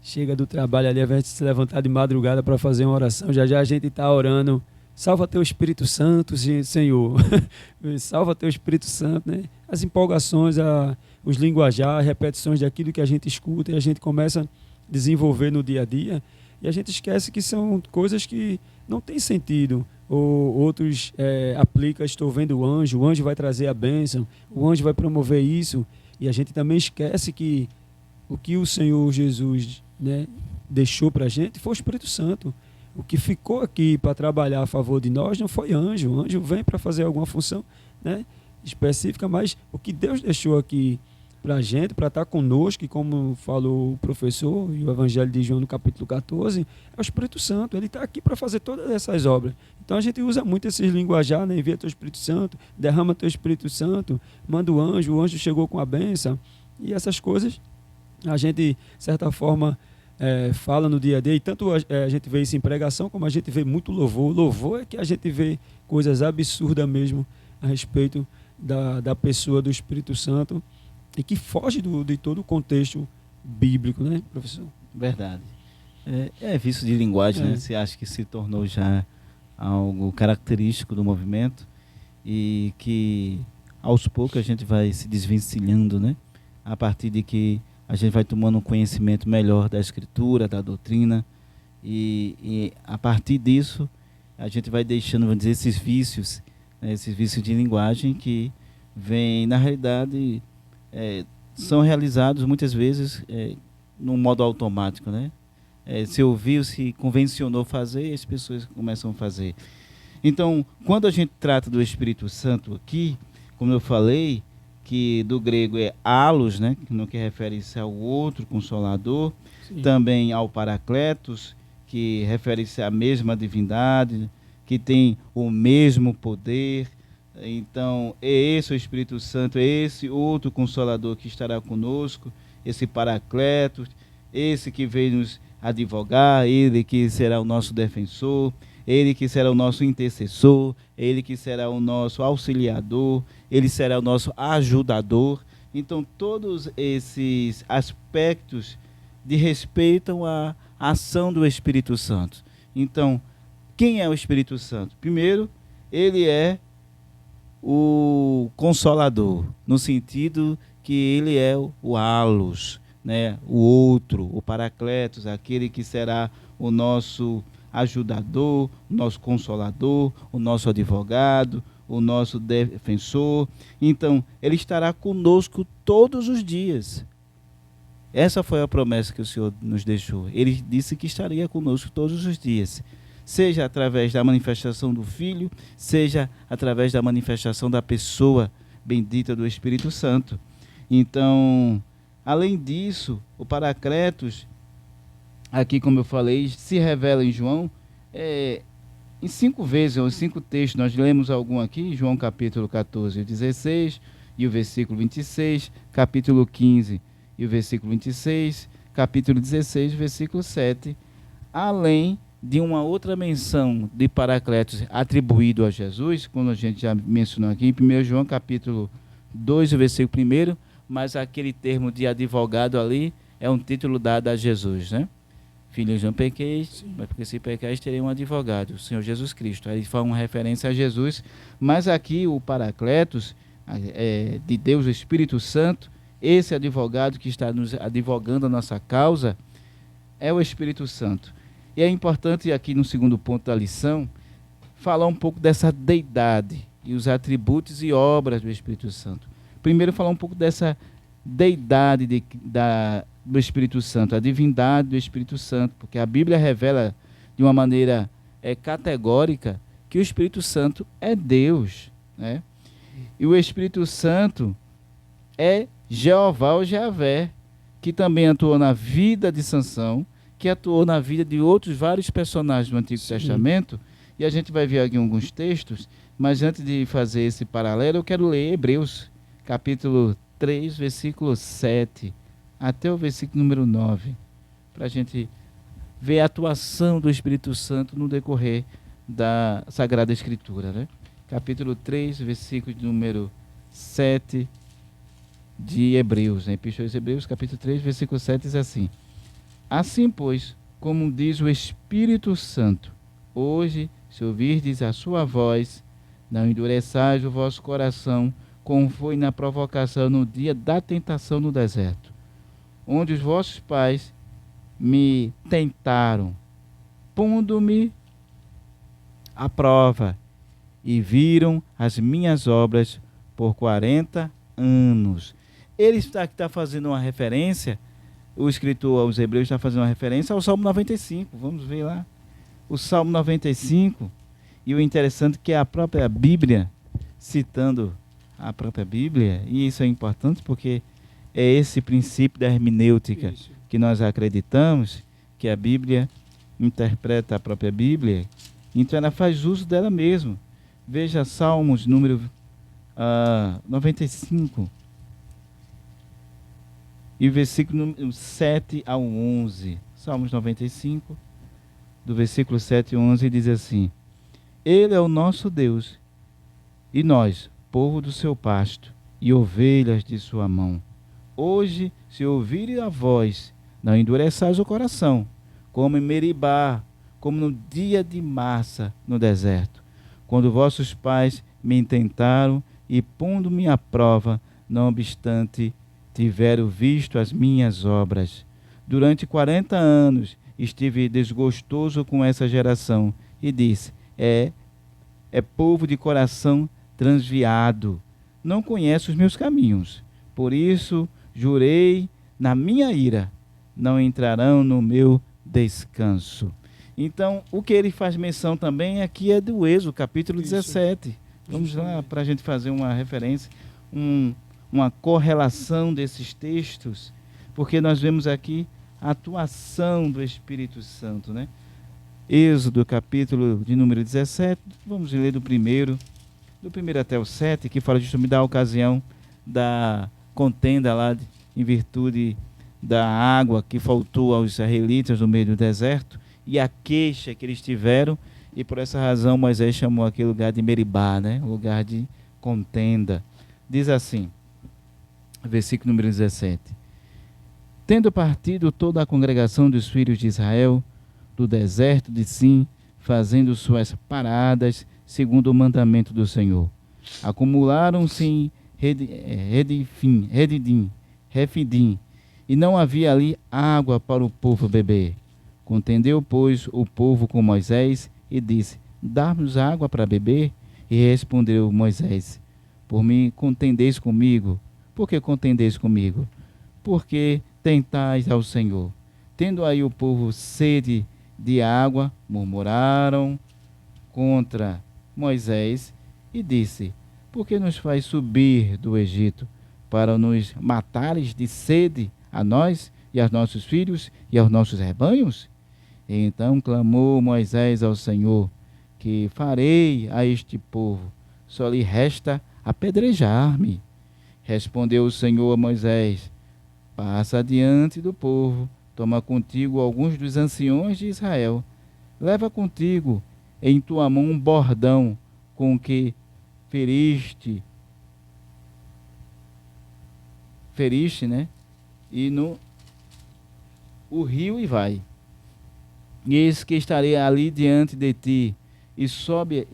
chega do trabalho ali, ao invés de se levantar de madrugada para fazer uma oração, já a gente está orando: salva teu Espírito Santo, Senhor. Salva teu Espírito Santo, né? As empolgações, os linguajar, as repetições daquilo que a gente escuta, e a gente começa a desenvolver no dia a dia, e a gente esquece que são coisas que não têm sentido. Ou outros aplicam: estou vendo o anjo vai trazer a bênção, o anjo vai promover isso, e a gente também esquece que o que o Senhor Jesus, né, deixou para a gente foi o Espírito Santo. O que ficou aqui para trabalhar a favor de nós não foi anjo. O anjo vem para fazer alguma função né, específica, mas o que Deus deixou aqui para a gente, para estar conosco, e como falou o professor, e o Evangelho de João no capítulo 14, é o Espírito Santo. Ele está aqui para fazer todas essas obras. Então a gente usa muito esses linguajar, né? Envia teu Espírito Santo, derrama teu Espírito Santo, manda o anjo chegou com a bênção, e essas coisas a gente, de certa forma, fala no dia a dia, e tanto a gente vê isso em pregação, como a gente vê muito louvor. Louvor é que a gente vê coisas absurdas mesmo a respeito da pessoa do Espírito Santo, e que foge de todo o contexto bíblico, né, professor? Verdade. É vício de linguagem, né? Você acha que se tornou já algo característico do movimento, e que aos poucos a gente vai se desvencilhando, né? A partir de que a gente vai tomando um conhecimento melhor da Escritura, da doutrina, e a partir disso a gente vai deixando, vamos dizer, esses vícios, né? Esses vícios de linguagem que vêm, na realidade, são realizados muitas vezes num modo automático, né? Se ouviu, se convencionou fazer, as pessoas começam a fazer. Então, quando a gente trata do Espírito Santo aqui, como eu falei, que do grego é halos, né? No que refere-se ao outro Consolador, sim, também ao Paracletos, que refere-se à mesma divindade, que tem o mesmo poder. Então, é esse o Espírito Santo, é esse outro Consolador que estará conosco, esse Paracletos, esse que veio nos advogar, ele que será o nosso defensor, ele que será o nosso intercessor, ele que será o nosso auxiliador, ele será o nosso ajudador. Então, todos esses aspectos de respeitam a ação do Espírito Santo. Então, quem é o Espírito Santo? Primeiro, ele é o Consolador, no sentido que ele é o halos, né? O outro, o Paracletos, aquele que será o nosso ajudador, o nosso consolador, o nosso advogado, o nosso defensor. Então, ele estará conosco todos os dias. Essa foi a promessa que o Senhor nos deixou. Ele disse que estaria conosco todos os dias, seja através da manifestação do Filho, seja através da manifestação da pessoa bendita do Espírito Santo. Então, além disso, o Paracletos, aqui como eu falei, se revela em João em 5 vezes, ou em 5 textos. Nós lemos algum aqui, João capítulo 14, 16, e o versículo 26, capítulo 15, e o versículo 26, capítulo 16, versículo 7, além de uma outra menção de Paracletos atribuído a Jesus, como a gente já mencionou aqui, em 1 João capítulo 2, versículo 1, mas aquele termo de advogado ali é um título dado a Jesus, né? Filhos, não pequeis, mas porque se pequeis terei um advogado, o Senhor Jesus Cristo. Aí faz uma referência a Jesus, mas aqui o Paracletos, de Deus, o Espírito Santo, esse advogado que está nos advogando a nossa causa, é o Espírito Santo. E é importante aqui no segundo ponto da lição, falar um pouco dessa deidade e os atributos e obras do Espírito Santo. Primeiro falar um pouco dessa deidade do Espírito Santo, a divindade do Espírito Santo, porque a Bíblia revela de uma maneira categórica que o Espírito Santo é Deus, né? E o Espírito Santo é Jeová ou Javé, que também atuou na vida de Sansão, que atuou na vida de outros vários personagens do Antigo Testamento, e a gente vai ver aqui alguns textos, mas antes de fazer esse paralelo, eu quero ler Hebreus, capítulo 3, versículo 7, até o versículo número 9, para a gente ver a atuação do Espírito Santo no decorrer da Sagrada Escritura, né? Capítulo 3, versículo número 7 de Hebreus, né? Epístola aos Hebreus, capítulo 3, versículo 7, diz assim: assim, pois, como diz o Espírito Santo, hoje, se ouvirdes a sua voz, não endureçais o vosso coração, como foi na provocação no dia da tentação no deserto, onde os vossos pais me tentaram, pondo-me à prova, e viram as minhas obras por 40 anos. Ele está fazendo uma referência, o escritor aos Hebreus está fazendo uma referência ao Salmo 95. Vamos ver lá. O Salmo 95, e o interessante é que a própria Bíblia citando a própria Bíblia, e isso é importante porque é esse princípio da hermenêutica Isso. que nós acreditamos, que a Bíblia interpreta a própria Bíblia, então ela faz uso dela mesmo. Veja Salmos número 95 e o versículo número 7 ao 11. Salmos 95, do versículo 7 ao 11, diz assim: Ele é o nosso Deus, e nós, povo do seu pasto, e ovelhas de sua mão. Hoje, se ouvirem a voz, não endureçais o coração, como em Meribá, como no dia de Massa, no deserto, quando vossos pais me intentaram e pondo-me à prova, não obstante tiveram visto as minhas obras. Durante 40 anos estive desgostoso com essa geração e disse: é povo de coração transviado, não conhece os meus caminhos. Por isso jurei na minha ira, não entrarão no meu descanso. Então, o que ele faz menção também aqui é do Êxodo, capítulo 17. Vamos lá para a gente fazer uma referência, uma correlação desses textos, porque nós vemos aqui a atuação do Espírito Santo, né? Êxodo, capítulo de número 17, vamos ler do primeiro até o 7, que fala justamente da ocasião da contenda lá, em virtude da água que faltou aos israelitas no meio do deserto, e a queixa que eles tiveram, e por essa razão Moisés chamou aquele lugar de Meribá, né? Lugar de contenda. Diz assim, versículo número 17: Tendo partido toda a congregação dos filhos de Israel do deserto de Sim, fazendo suas paradas segundo o mandamento do Senhor, acumularam-se em Refidim, e não havia ali água para o povo beber. Contendeu, pois, o povo com Moisés e disse: Dá-nos água para beber? E respondeu Moisés: Por mim contendeis comigo. Por que contendeis comigo? Porque tentais ao Senhor. Tendo aí o povo sede de água, murmuraram contra Moisés e disse: Por que nos faz subir do Egito para nos matares de sede a nós e aos nossos filhos e aos nossos rebanhos? E então clamou Moisés ao Senhor: Que farei a este povo? Só lhe resta apedrejar-me. Respondeu o Senhor a Moisés: Passa adiante do povo, toma contigo alguns dos anciões de Israel, leva contigo em tua mão um bordão com que feriste, né? E no o rio e vai. E eis que estarei ali diante de ti, e sobre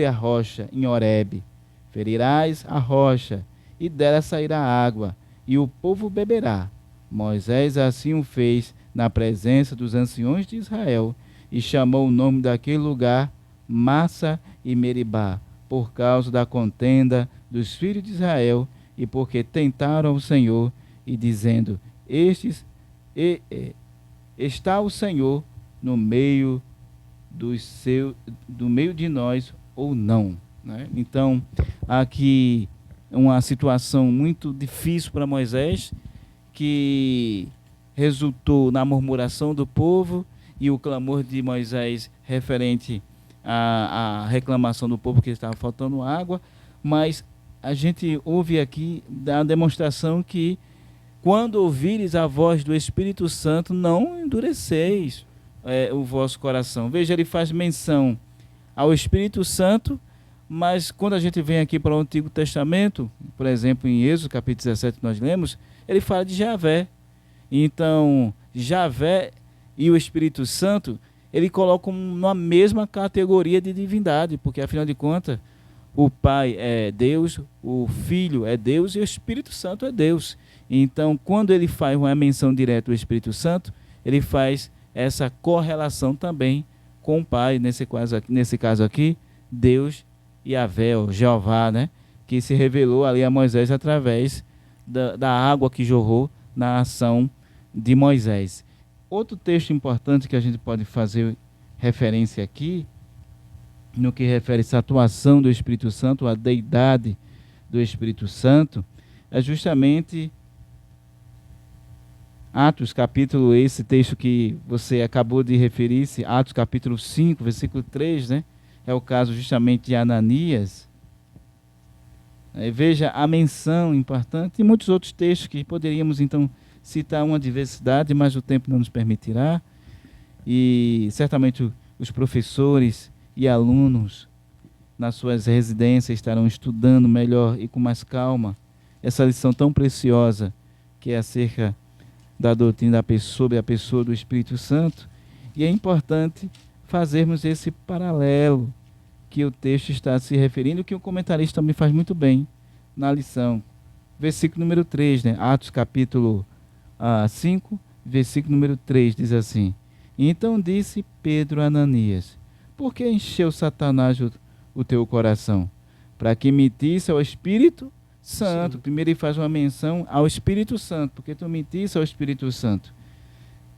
a rocha em Horebe ferirás a rocha, e dela sairá água, e o povo beberá. Moisés assim o fez na presença dos anciões de Israel, e chamou o nome daquele lugar Massa e Meribá, por causa da contenda dos filhos de Israel, e porque tentaram o Senhor, e dizendo: está o Senhor no meio do meio de nós ou não, né? Então, aqui uma situação muito difícil para Moisés, que resultou na murmuração do povo e o clamor de Moisés referente à reclamação do povo que estava faltando água, mas a gente ouve aqui da demonstração que quando ouvires a voz do Espírito Santo, não endureceis o vosso coração. Veja, ele faz menção ao Espírito Santo, mas quando a gente vem aqui para o Antigo Testamento, por exemplo, em Êxodo, capítulo 17, nós lemos, ele fala de Javé. Então, Javé e o Espírito Santo, ele coloca numa mesma categoria de divindade, porque, afinal de contas, o Pai é Deus, o Filho é Deus e o Espírito Santo é Deus. Então, quando ele faz uma menção direta ao Espírito Santo, ele faz essa correlação também com o Pai, nesse caso aqui, Deus e Yahvé, ou Jeová, né? Que se revelou ali a Moisés através da água que jorrou na ação de Moisés. Outro texto importante que a gente pode fazer referência aqui no que refere-se à atuação do Espírito Santo, à deidade do Espírito Santo, é justamente Atos, capítulo, esse texto que você acabou de referir-se, Atos capítulo 5, versículo 3, né? É o caso justamente de Ananias. Veja a menção importante e muitos outros textos que poderíamos então citar uma diversidade, mas o tempo não nos permitirá. E certamente os professores e alunos nas suas residências estarão estudando melhor e com mais calma essa lição tão preciosa que é acerca da doutrina sobre a pessoa do Espírito Santo. E é importante fazermos esse paralelo que o texto está se referindo, que o comentarista também faz muito bem na lição. Versículo número 3, né? Atos capítulo 5, versículo número 3, diz assim: Então disse Pedro a Ananias: Por que encheu Satanás o teu coração? Para que mentisse ao Espírito Santo. Sim. Primeiro ele faz uma menção ao Espírito Santo, porque tu mentisse ao Espírito Santo,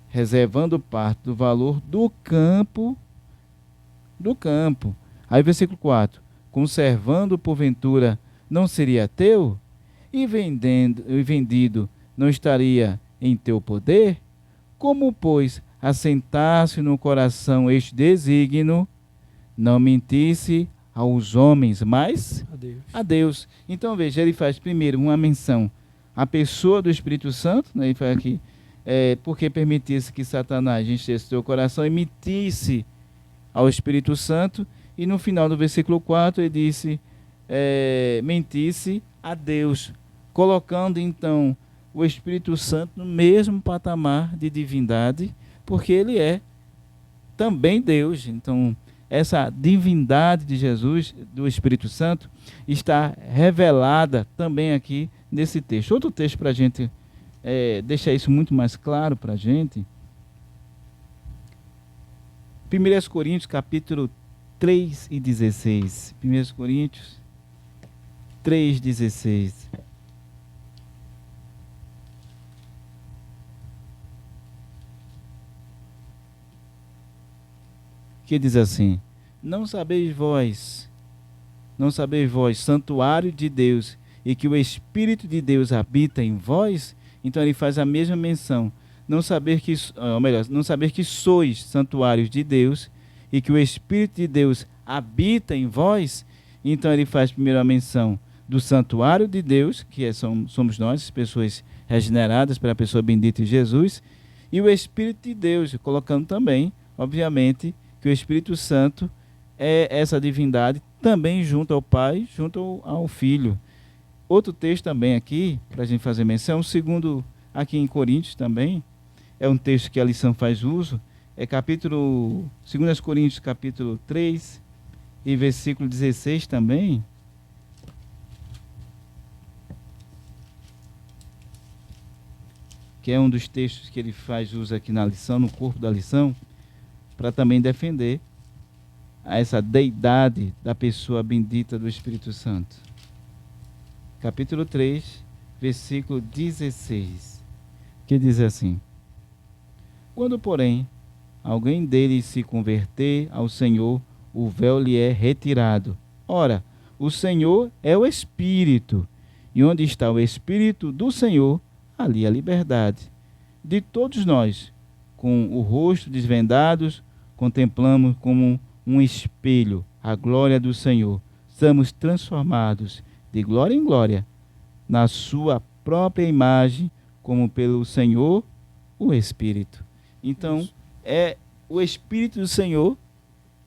reservando parte do valor do campo. Aí versículo 4: Conservando porventura não seria teu? E vendido não estaria em teu poder? Como, pois, assentasse no coração este desígnio, não mentisse aos homens, mas a Deus. Então, veja, ele faz primeiro uma menção à pessoa do Espírito Santo, né? Ele fala aqui, porque permitisse que Satanás enchesse teu coração e mentisse ao Espírito Santo, e no final do versículo 4 ele disse, mentisse a Deus, colocando então o Espírito Santo no mesmo patamar de divindade, porque ele é também Deus. Então, essa divindade de Jesus, do Espírito Santo, está revelada também aqui nesse texto. Outro texto para a gente deixar isso muito mais claro para a gente. 1 Coríntios, capítulo 3 e 16. 1 Coríntios 3, 16. Que diz assim: não sabeis vós, santuário de Deus, e que o Espírito de Deus habita em vós? Então ele faz a mesma menção. Não saber que sois santuários de Deus, e que o Espírito de Deus habita em vós? Então ele faz primeiro a menção do santuário de Deus, que somos nós, pessoas regeneradas pela pessoa bendita de Jesus, e o Espírito de Deus, colocando também, obviamente, que o Espírito Santo é essa divindade também junto ao Pai, junto ao Filho. Outro texto também aqui, para a gente fazer menção, segundo aqui em Coríntios também, é um texto que a lição faz uso, é 2 Coríntios capítulo 3 e versículo 16 também, que é um dos textos que ele faz uso aqui na lição, no corpo da lição, para também defender essa deidade da pessoa bendita do Espírito Santo. Capítulo 3, versículo 16, que diz assim: Quando, porém, alguém deles se converter ao Senhor, o véu lhe é retirado. Ora, o Senhor é o Espírito, e onde está o Espírito do Senhor, ali a liberdade. De todos nós, com o rosto desvendados, contemplamos como um espelho a glória do Senhor. Somos transformados de glória em glória na sua própria imagem, como pelo Senhor, o Espírito. Então, é o Espírito do Senhor,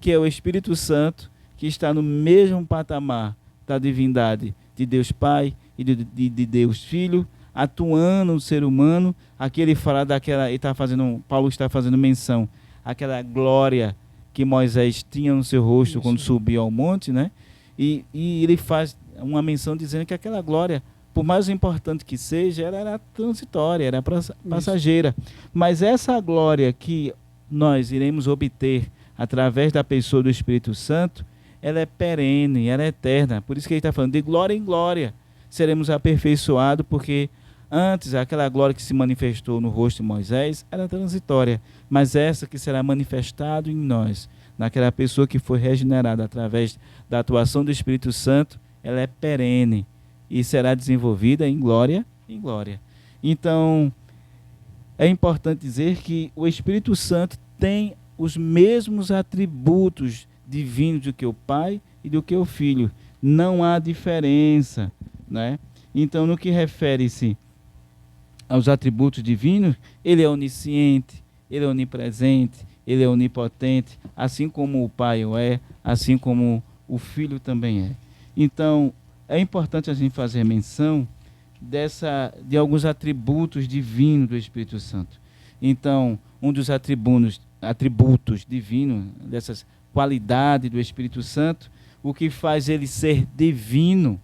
que é o Espírito Santo, que está no mesmo patamar da divindade de Deus Pai e de Deus Filho, atuando no ser humano. Aqui ele fala Paulo está fazendo menção àquela glória que Moisés tinha no seu rosto quando subia ao monte, né? E ele faz uma menção dizendo que aquela glória, por mais importante que seja, ela era transitória, era passageira. Mas essa glória que nós iremos obter através da pessoa do Espírito Santo, ela é perene, ela é eterna. Por isso que ele está falando de glória em glória. Seremos aperfeiçoados, porque antes aquela glória que se manifestou no rosto de Moisés era transitória. Mas essa que será manifestada em nós, naquela pessoa que foi regenerada através da atuação do Espírito Santo, ela é perene e será desenvolvida em glória em glória. Então, é importante dizer que o Espírito Santo tem os mesmos atributos divinos do que o Pai e do que o Filho. Não há diferença, né? Então, no que refere-se aos atributos divinos, ele é onisciente, ele é onipresente, ele é onipotente, assim como o Pai o é, assim como o Filho também é. Então, é importante a gente fazer menção de alguns atributos divinos do Espírito Santo. Então, um dos atributos divinos, dessas qualidades do Espírito Santo, o que faz ele ser divino,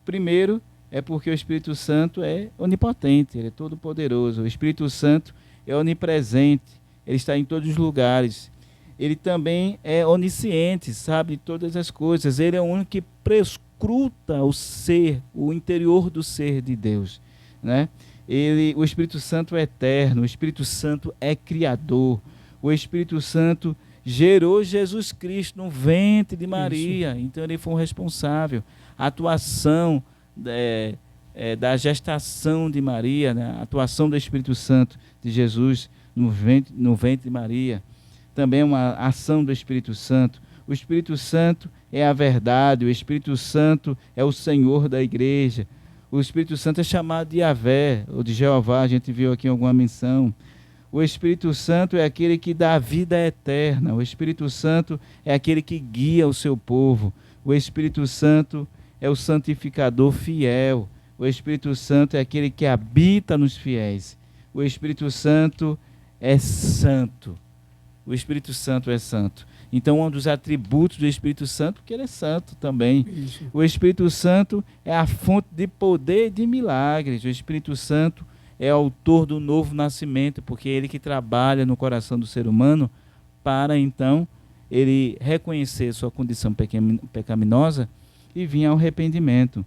primeiro, é porque o Espírito Santo é onipotente, ele é todo poderoso. O Espírito Santo é onipresente, ele está em todos os lugares. Ele também é onisciente, sabe todas as coisas. Ele é o único que prescruta o ser, o interior do ser de Deus, né? O Espírito Santo é eterno, o Espírito Santo é criador. O Espírito Santo gerou Jesus Cristo no ventre de Maria. Isso. Então ele foi o responsável. A atuação da gestação de Maria, né? A atuação do Espírito Santo de Jesus no ventre de Maria, também é uma ação do Espírito Santo. O Espírito Santo é a verdade, o Espírito Santo é o Senhor da igreja. O Espírito Santo é chamado de Yahvé, ou de Jeová, a gente viu aqui em alguma menção. O Espírito Santo é aquele que dá a vida eterna. O Espírito Santo é aquele que guia o seu povo. O Espírito Santo é o santificador fiel. O Espírito Santo é aquele que habita nos fiéis. O Espírito Santo é santo. O Espírito Santo é santo. Então, um dos atributos do Espírito Santo, porque ele é santo também. Isso. O Espírito Santo é a fonte de poder e de milagres. O Espírito Santo é autor do novo nascimento, porque é ele que trabalha no coração do ser humano para, então, ele reconhecer sua condição pecaminosa e vir ao arrependimento.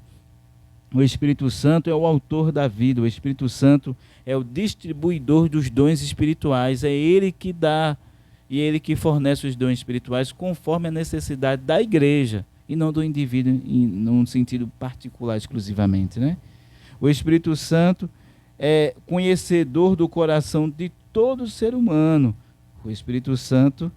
O Espírito Santo é o autor da vida. O Espírito Santo é o distribuidor dos dons espirituais. É ele que dá e ele que fornece os dons espirituais conforme a necessidade da igreja e não do indivíduo num sentido particular exclusivamente, né? O Espírito Santo é conhecedor do coração de todo ser humano. O Espírito Santo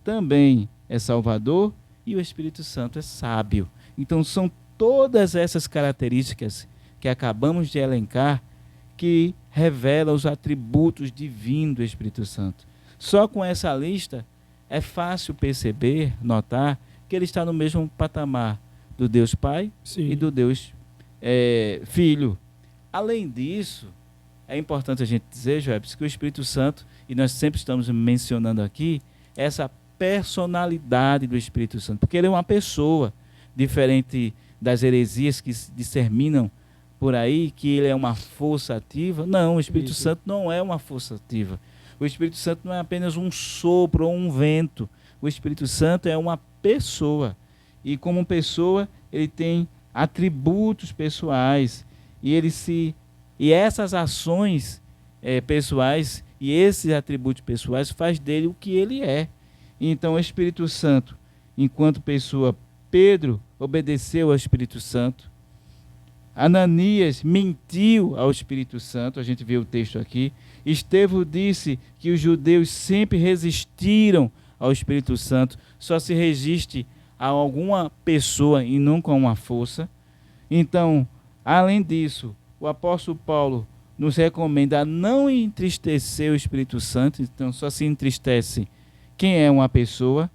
também é salvador e o Espírito Santo é sábio. Então são todas essas características que acabamos de elencar que revelam os atributos divinos do Espírito Santo. Só com essa lista é fácil perceber, notar, que ele está no mesmo patamar do Deus Pai Sim. e do Deus Filho. Além disso, é importante a gente dizer, Joebs, que o Espírito Santo, e nós sempre estamos mencionando aqui, essa personalidade do Espírito Santo, porque ele é uma pessoa, diferente das heresias que se disseminam por aí, que ele é uma força ativa. Não, o Espírito Isso. Santo não é uma força ativa. O Espírito Santo não é apenas um sopro ou um vento. O Espírito Santo é uma pessoa. E como pessoa, ele tem atributos pessoais. E essas ações pessoais e esses atributos pessoais faz dele o que ele é. Então, o Espírito Santo, enquanto pessoa, Pedro obedeceu ao Espírito Santo. Ananias mentiu ao Espírito Santo, a gente vê o texto aqui. Estevão disse que os judeus sempre resistiram ao Espírito Santo, só se resiste a alguma pessoa e nunca a uma força. Então, além disso, o apóstolo Paulo nos recomenda a não entristecer o Espírito Santo. Então, só se entristece quem é uma pessoa.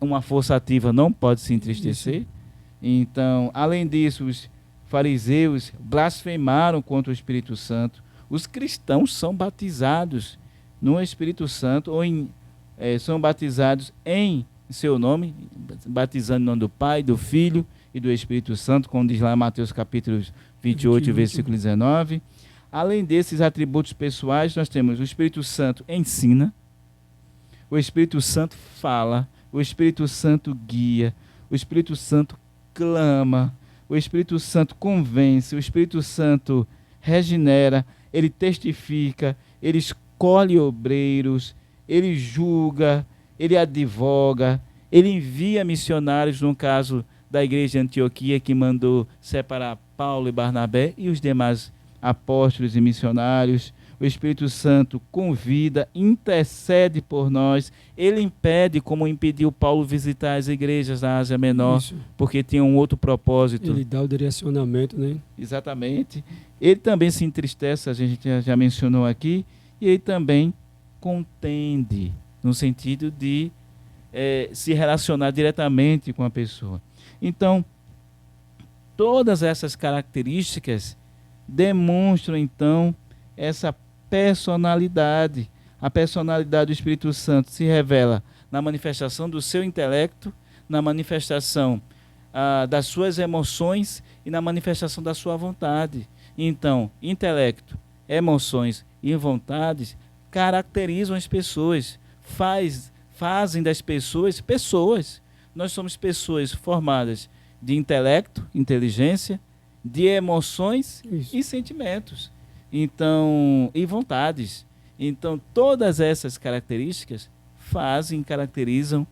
Uma força ativa não pode se entristecer. Então, além disso, os fariseus blasfemaram contra o Espírito Santo. Os cristãos são batizados no Espírito Santo ou são batizados em seu nome, batizando em nome do Pai, do Filho e do Espírito Santo, como diz lá em Mateus capítulo 28, versículo 19. Além desses atributos pessoais, nós temos o Espírito Santo ensina, o Espírito Santo fala, o Espírito Santo guia, o Espírito Santo clama, o Espírito Santo convence, o Espírito Santo regenera, ele testifica, ele escolhe obreiros, ele julga, ele advoga, ele envia missionários, no caso da igreja de Antioquia, que mandou separar Paulo e Barnabé e os demais apóstolos e missionários. O Espírito Santo convida, intercede por nós. Ele impede, como impediu Paulo visitar as igrejas da Ásia Menor, Isso. porque tinha um outro propósito. Ele dá o direcionamento, né? Exatamente. Ele também se entristece, a gente já mencionou aqui, e ele também contende, no sentido de se relacionar diretamente com a pessoa. Então, todas essas características demonstram, então, essa personalidade. A personalidade do Espírito Santo se revela na manifestação do seu intelecto, na manifestação das suas emoções e na manifestação da sua vontade. Então, intelecto, emoções e vontades caracterizam as pessoas, fazem das pessoas pessoas. Nós somos pessoas formadas de intelecto, inteligência, de emoções e sentimentos. Então, e vontades. Então, todas essas características caracterizam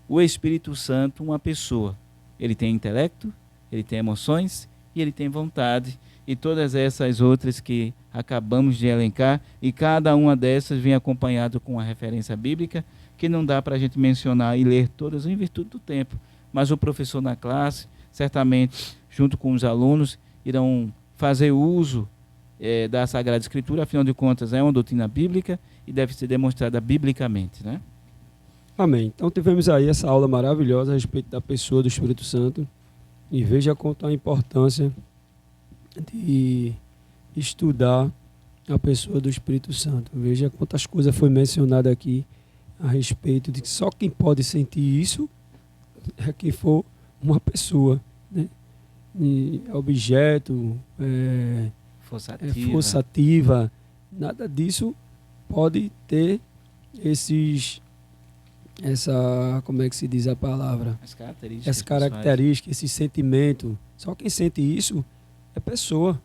o Espírito Santo, uma pessoa. Ele tem intelecto, ele tem emoções e ele tem vontade. E todas essas outras que acabamos de elencar, e cada uma dessas vem acompanhado com uma referência bíblica, que não dá para a gente mencionar e ler todas em virtude do tempo. Mas o professor na classe, certamente, junto com os alunos, irão fazer uso da Sagrada Escritura. Afinal de contas, é uma doutrina bíblica e deve ser demonstrada biblicamente, né? Amém. Então tivemos aí essa aula maravilhosa a respeito da pessoa do Espírito Santo. E veja quanto a importância de estudar a pessoa do Espírito Santo. Veja quantas coisas foi mencionada aqui a respeito de que só quem pode sentir isso é quem for uma pessoa, né? E objeto, força ativa, nada disso pode ter como é que se diz a palavra? As características, esse sentimento. Só quem sente isso é pessoa.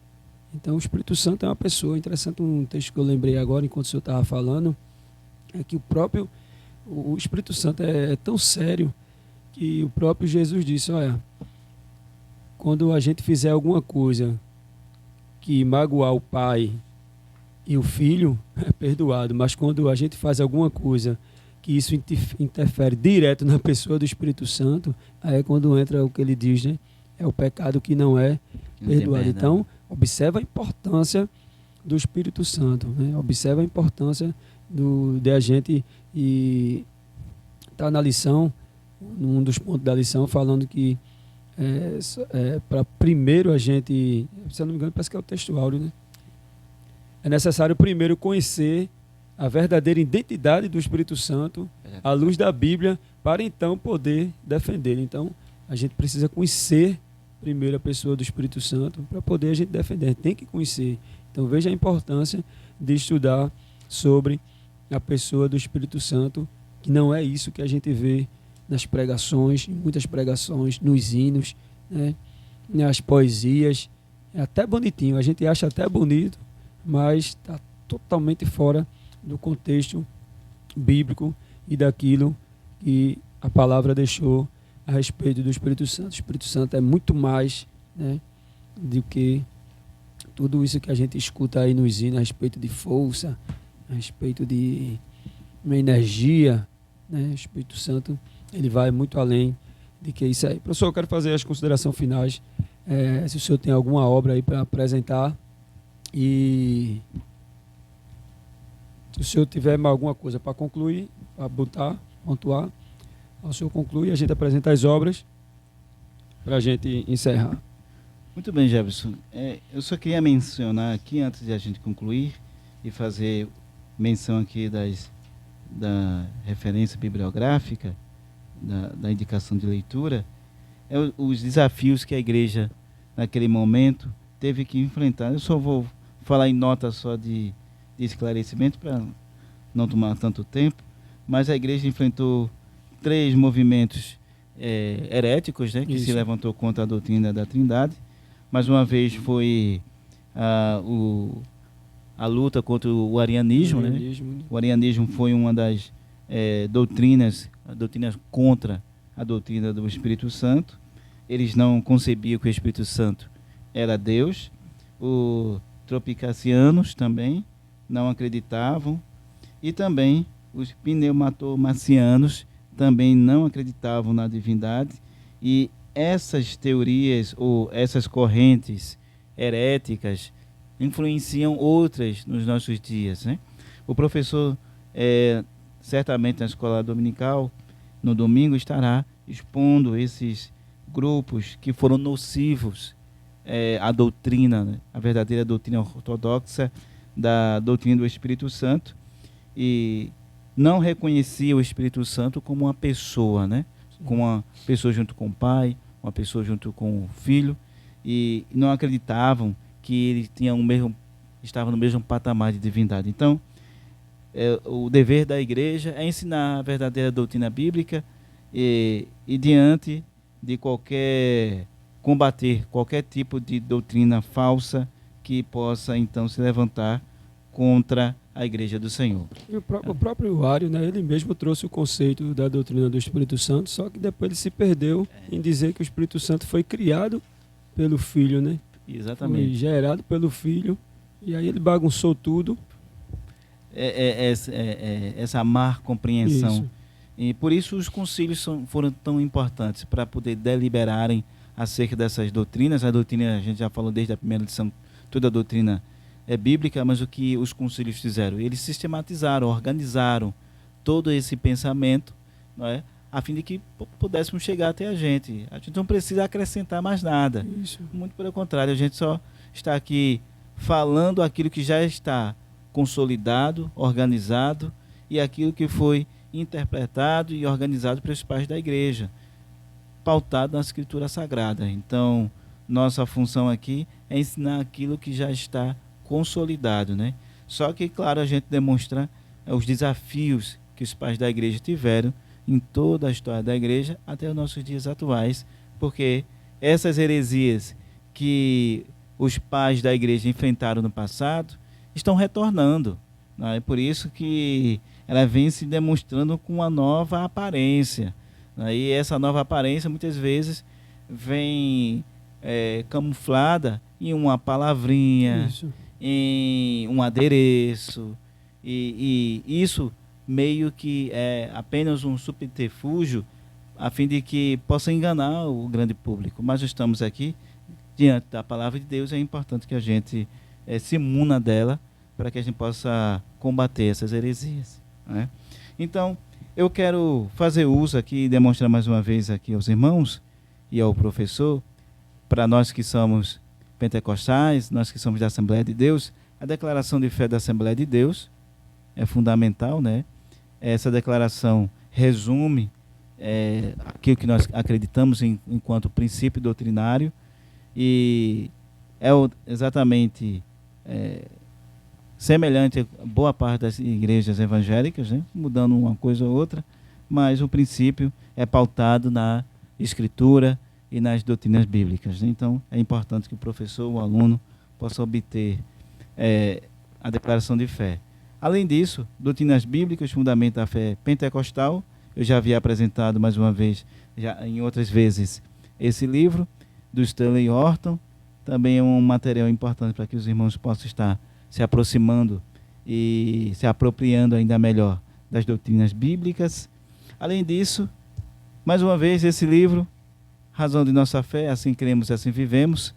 Então o Espírito Santo é uma pessoa. Interessante um texto que eu lembrei agora, enquanto o senhor estava falando, é que o Espírito Santo é tão sério que o próprio Jesus disse, olha, quando a gente fizer alguma coisa que magoar o pai e o filho, é perdoado. Mas quando a gente faz alguma coisa que isso interfere direto na pessoa do Espírito Santo, aí é quando entra o que ele diz, né? É o pecado que não é perdoado. Então, observa a importância do Espírito Santo, né? Observa a importância de a gente tá na lição, num dos pontos da lição, falando que para primeiro a gente, se eu não me engano, parece que é o texto áureo, né? É necessário primeiro conhecer a verdadeira identidade do Espírito Santo à luz da Bíblia, para então poder defender. Então, a gente precisa conhecer primeiro a pessoa do Espírito Santo para poder a gente defender. A gente tem que conhecer. Então, veja a importância de estudar sobre a pessoa do Espírito Santo, que não é isso que a gente vê nas pregações, em muitas pregações, nos hinos, né? Nas poesias. É até bonitinho, a gente acha até bonito, mas está totalmente fora do contexto bíblico e daquilo que a palavra deixou a respeito do Espírito Santo. O Espírito Santo é muito mais, né, do que tudo isso que a gente escuta aí nos hinos a respeito de força, a respeito de uma energia, né? O Espírito Santo, ele vai muito além de que isso aí. Professor, eu quero fazer as considerações finais. Se o senhor tem alguma obra aí para apresentar e se o senhor tiver mais alguma coisa para concluir, para pontuar, o senhor conclui e a gente apresenta as obras para a gente encerrar. Muito bem, Jefferson. Eu só queria mencionar aqui, antes de a gente concluir, e fazer menção aqui da referência bibliográfica, da indicação de leitura, os desafios que a igreja, naquele momento, teve que enfrentar. Eu só vou falar em nota só de esclarecimento, para não tomar tanto tempo, mas a igreja enfrentou 3 movimentos heréticos, né, que se levantou contra a doutrina da Trindade. Mais uma vez foi a luta contra o arianismo, né? O arianismo foi uma das doutrinas contra a doutrina do Espírito Santo. Eles não concebiam que o Espírito Santo era Deus. Os tropicacianos também não acreditavam. E também os pneumatomacianos também não acreditavam na divindade. E essas teorias ou essas correntes heréticas influenciam outras nos nossos dias, né? O professor, certamente na escola dominical, no domingo, estará expondo esses grupos que foram nocivos à doutrina, né? A verdadeira doutrina ortodoxa da doutrina do Espírito Santo, e não reconhecia o Espírito Santo como uma pessoa, né? Como uma pessoa junto com o Pai, uma pessoa junto com o Filho, e não acreditavam que ele estava no mesmo patamar de divindade. Então, o dever da igreja é ensinar a verdadeira doutrina bíblica e diante de combater qualquer tipo de doutrina falsa que possa então se levantar contra a igreja do Senhor. E o próprio Ario, né, ele mesmo trouxe o conceito da doutrina do Espírito Santo, só que depois ele se perdeu em dizer que o Espírito Santo foi criado pelo Filho, né? Exatamente. Foi gerado pelo Filho, e aí ele bagunçou tudo. Essa má compreensão. Isso. E por isso os concílios foram tão importantes, para poder deliberarem acerca dessas doutrinas. A doutrina, a gente já falou desde a primeira lição, toda a doutrina é bíblica, mas o que os concílios fizeram? Eles sistematizaram, organizaram todo esse pensamento, não é? A fim de que pudéssemos chegar até a gente. A gente não precisa acrescentar mais nada. Isso. Muito pelo contrário, a gente só está aqui falando aquilo que já está consolidado, organizado, e aquilo que foi interpretado e organizado pelos pais da igreja, pautado na Escritura Sagrada. Então, nossa função aqui é ensinar aquilo que já está consolidado, né? Só que, claro, a gente demonstra os desafios que os pais da igreja tiveram em toda a história da igreja até os nossos dias atuais, porque essas heresias que os pais da igreja enfrentaram no passado estão retornando, não é? Por isso que ela vem se demonstrando com uma nova aparência, não é? E essa nova aparência muitas vezes vem camuflada em uma palavrinha, Isso. em um adereço, e isso meio que é apenas um subterfúgio a fim de que possa enganar o grande público. Mas estamos aqui diante da palavra de Deus, é importante que a gente se imuna dela, para que a gente possa combater essas heresias, né? Então, eu quero fazer uso aqui e demonstrar mais uma vez aqui aos irmãos e ao professor, para nós que somos pentecostais, nós que somos da Assembleia de Deus, a declaração de fé da Assembleia de Deus é fundamental, né? Essa declaração resume aquilo que nós acreditamos enquanto princípio doutrinário, e é exatamente semelhante a boa parte das igrejas evangélicas, né? Mudando uma coisa ou outra, mas o princípio é pautado na Escritura e nas doutrinas bíblicas. Então, é importante que o professor, o aluno, possa obter a declaração de fé. Além disso, doutrinas bíblicas, fundamento da fé pentecostal. Eu já havia apresentado mais uma vez, já em outras vezes, esse livro do Stanley Horton. Também é um material importante para que os irmãos possam estar se aproximando e se apropriando ainda melhor das doutrinas bíblicas. Além disso, mais uma vez, esse livro, Razão de Nossa Fé, Assim Cremos e Assim Vivemos,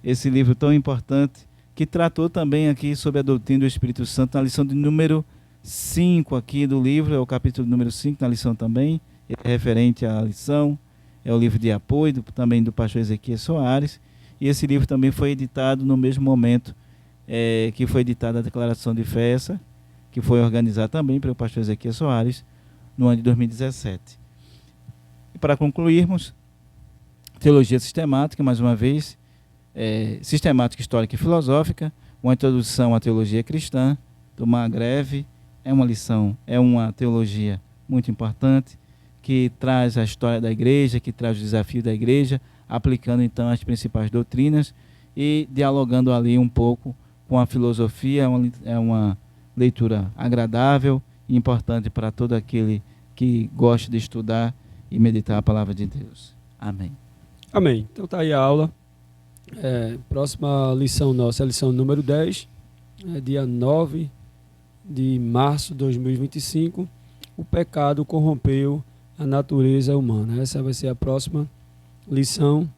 esse livro tão importante, que tratou também aqui sobre a doutrina do Espírito Santo, na lição de número 5 aqui do livro, é o capítulo número 5 na lição também, é referente à lição, é o livro de apoio também do pastor Ezequiel Soares, e esse livro também foi editado no mesmo momento que foi editada a declaração de fé, que foi organizada também pelo pastor Ezequiel Soares no ano de 2017. E para concluirmos, teologia sistemática, mais uma vez, sistemática, histórica e filosófica, uma introdução à teologia cristã, do Maghreve, é uma lição, é uma teologia muito importante, que traz a história da igreja, que traz o desafio da igreja, aplicando então as principais doutrinas e dialogando ali um pouco com a filosofia. É uma leitura agradável e importante para todo aquele que gosta de estudar e meditar a palavra de Deus. Amém. Amém. Então tá aí a aula. Próxima lição nossa é a lição número 10, dia 9 de março de 2025. O pecado corrompeu a natureza humana. Essa vai ser a próxima lição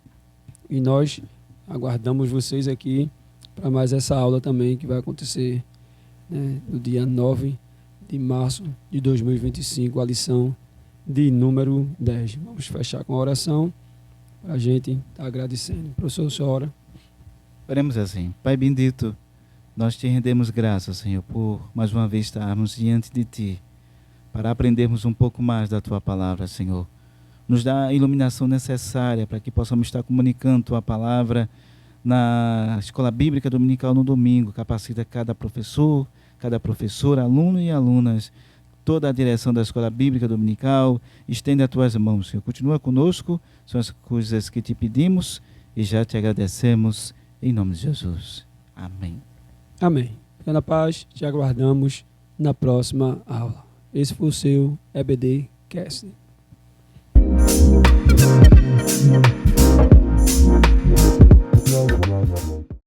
e nós aguardamos vocês aqui para mais essa aula também, que vai acontecer, né, no dia 9 de março de 2025, a lição de número 10. Vamos fechar com a oração para a gente estar agradecendo. Professor, senhora. Faremos assim. Pai bendito, nós te rendemos graças, Senhor, por mais uma vez estarmos diante de Ti, para aprendermos um pouco mais da Tua palavra, Senhor. Nos dá a iluminação necessária para que possamos estar comunicando Tua palavra na escola bíblica dominical no domingo. Capacita cada professor, cada professora, aluno e alunas, toda a direção da escola bíblica dominical. Estende as Tuas mãos, Senhor. Continua conosco, são as coisas que Te pedimos e já Te agradecemos, em nome de Jesus. Amém. Amém. Fica na paz, te aguardamos na próxima aula. Esse foi o seu EBD Cast.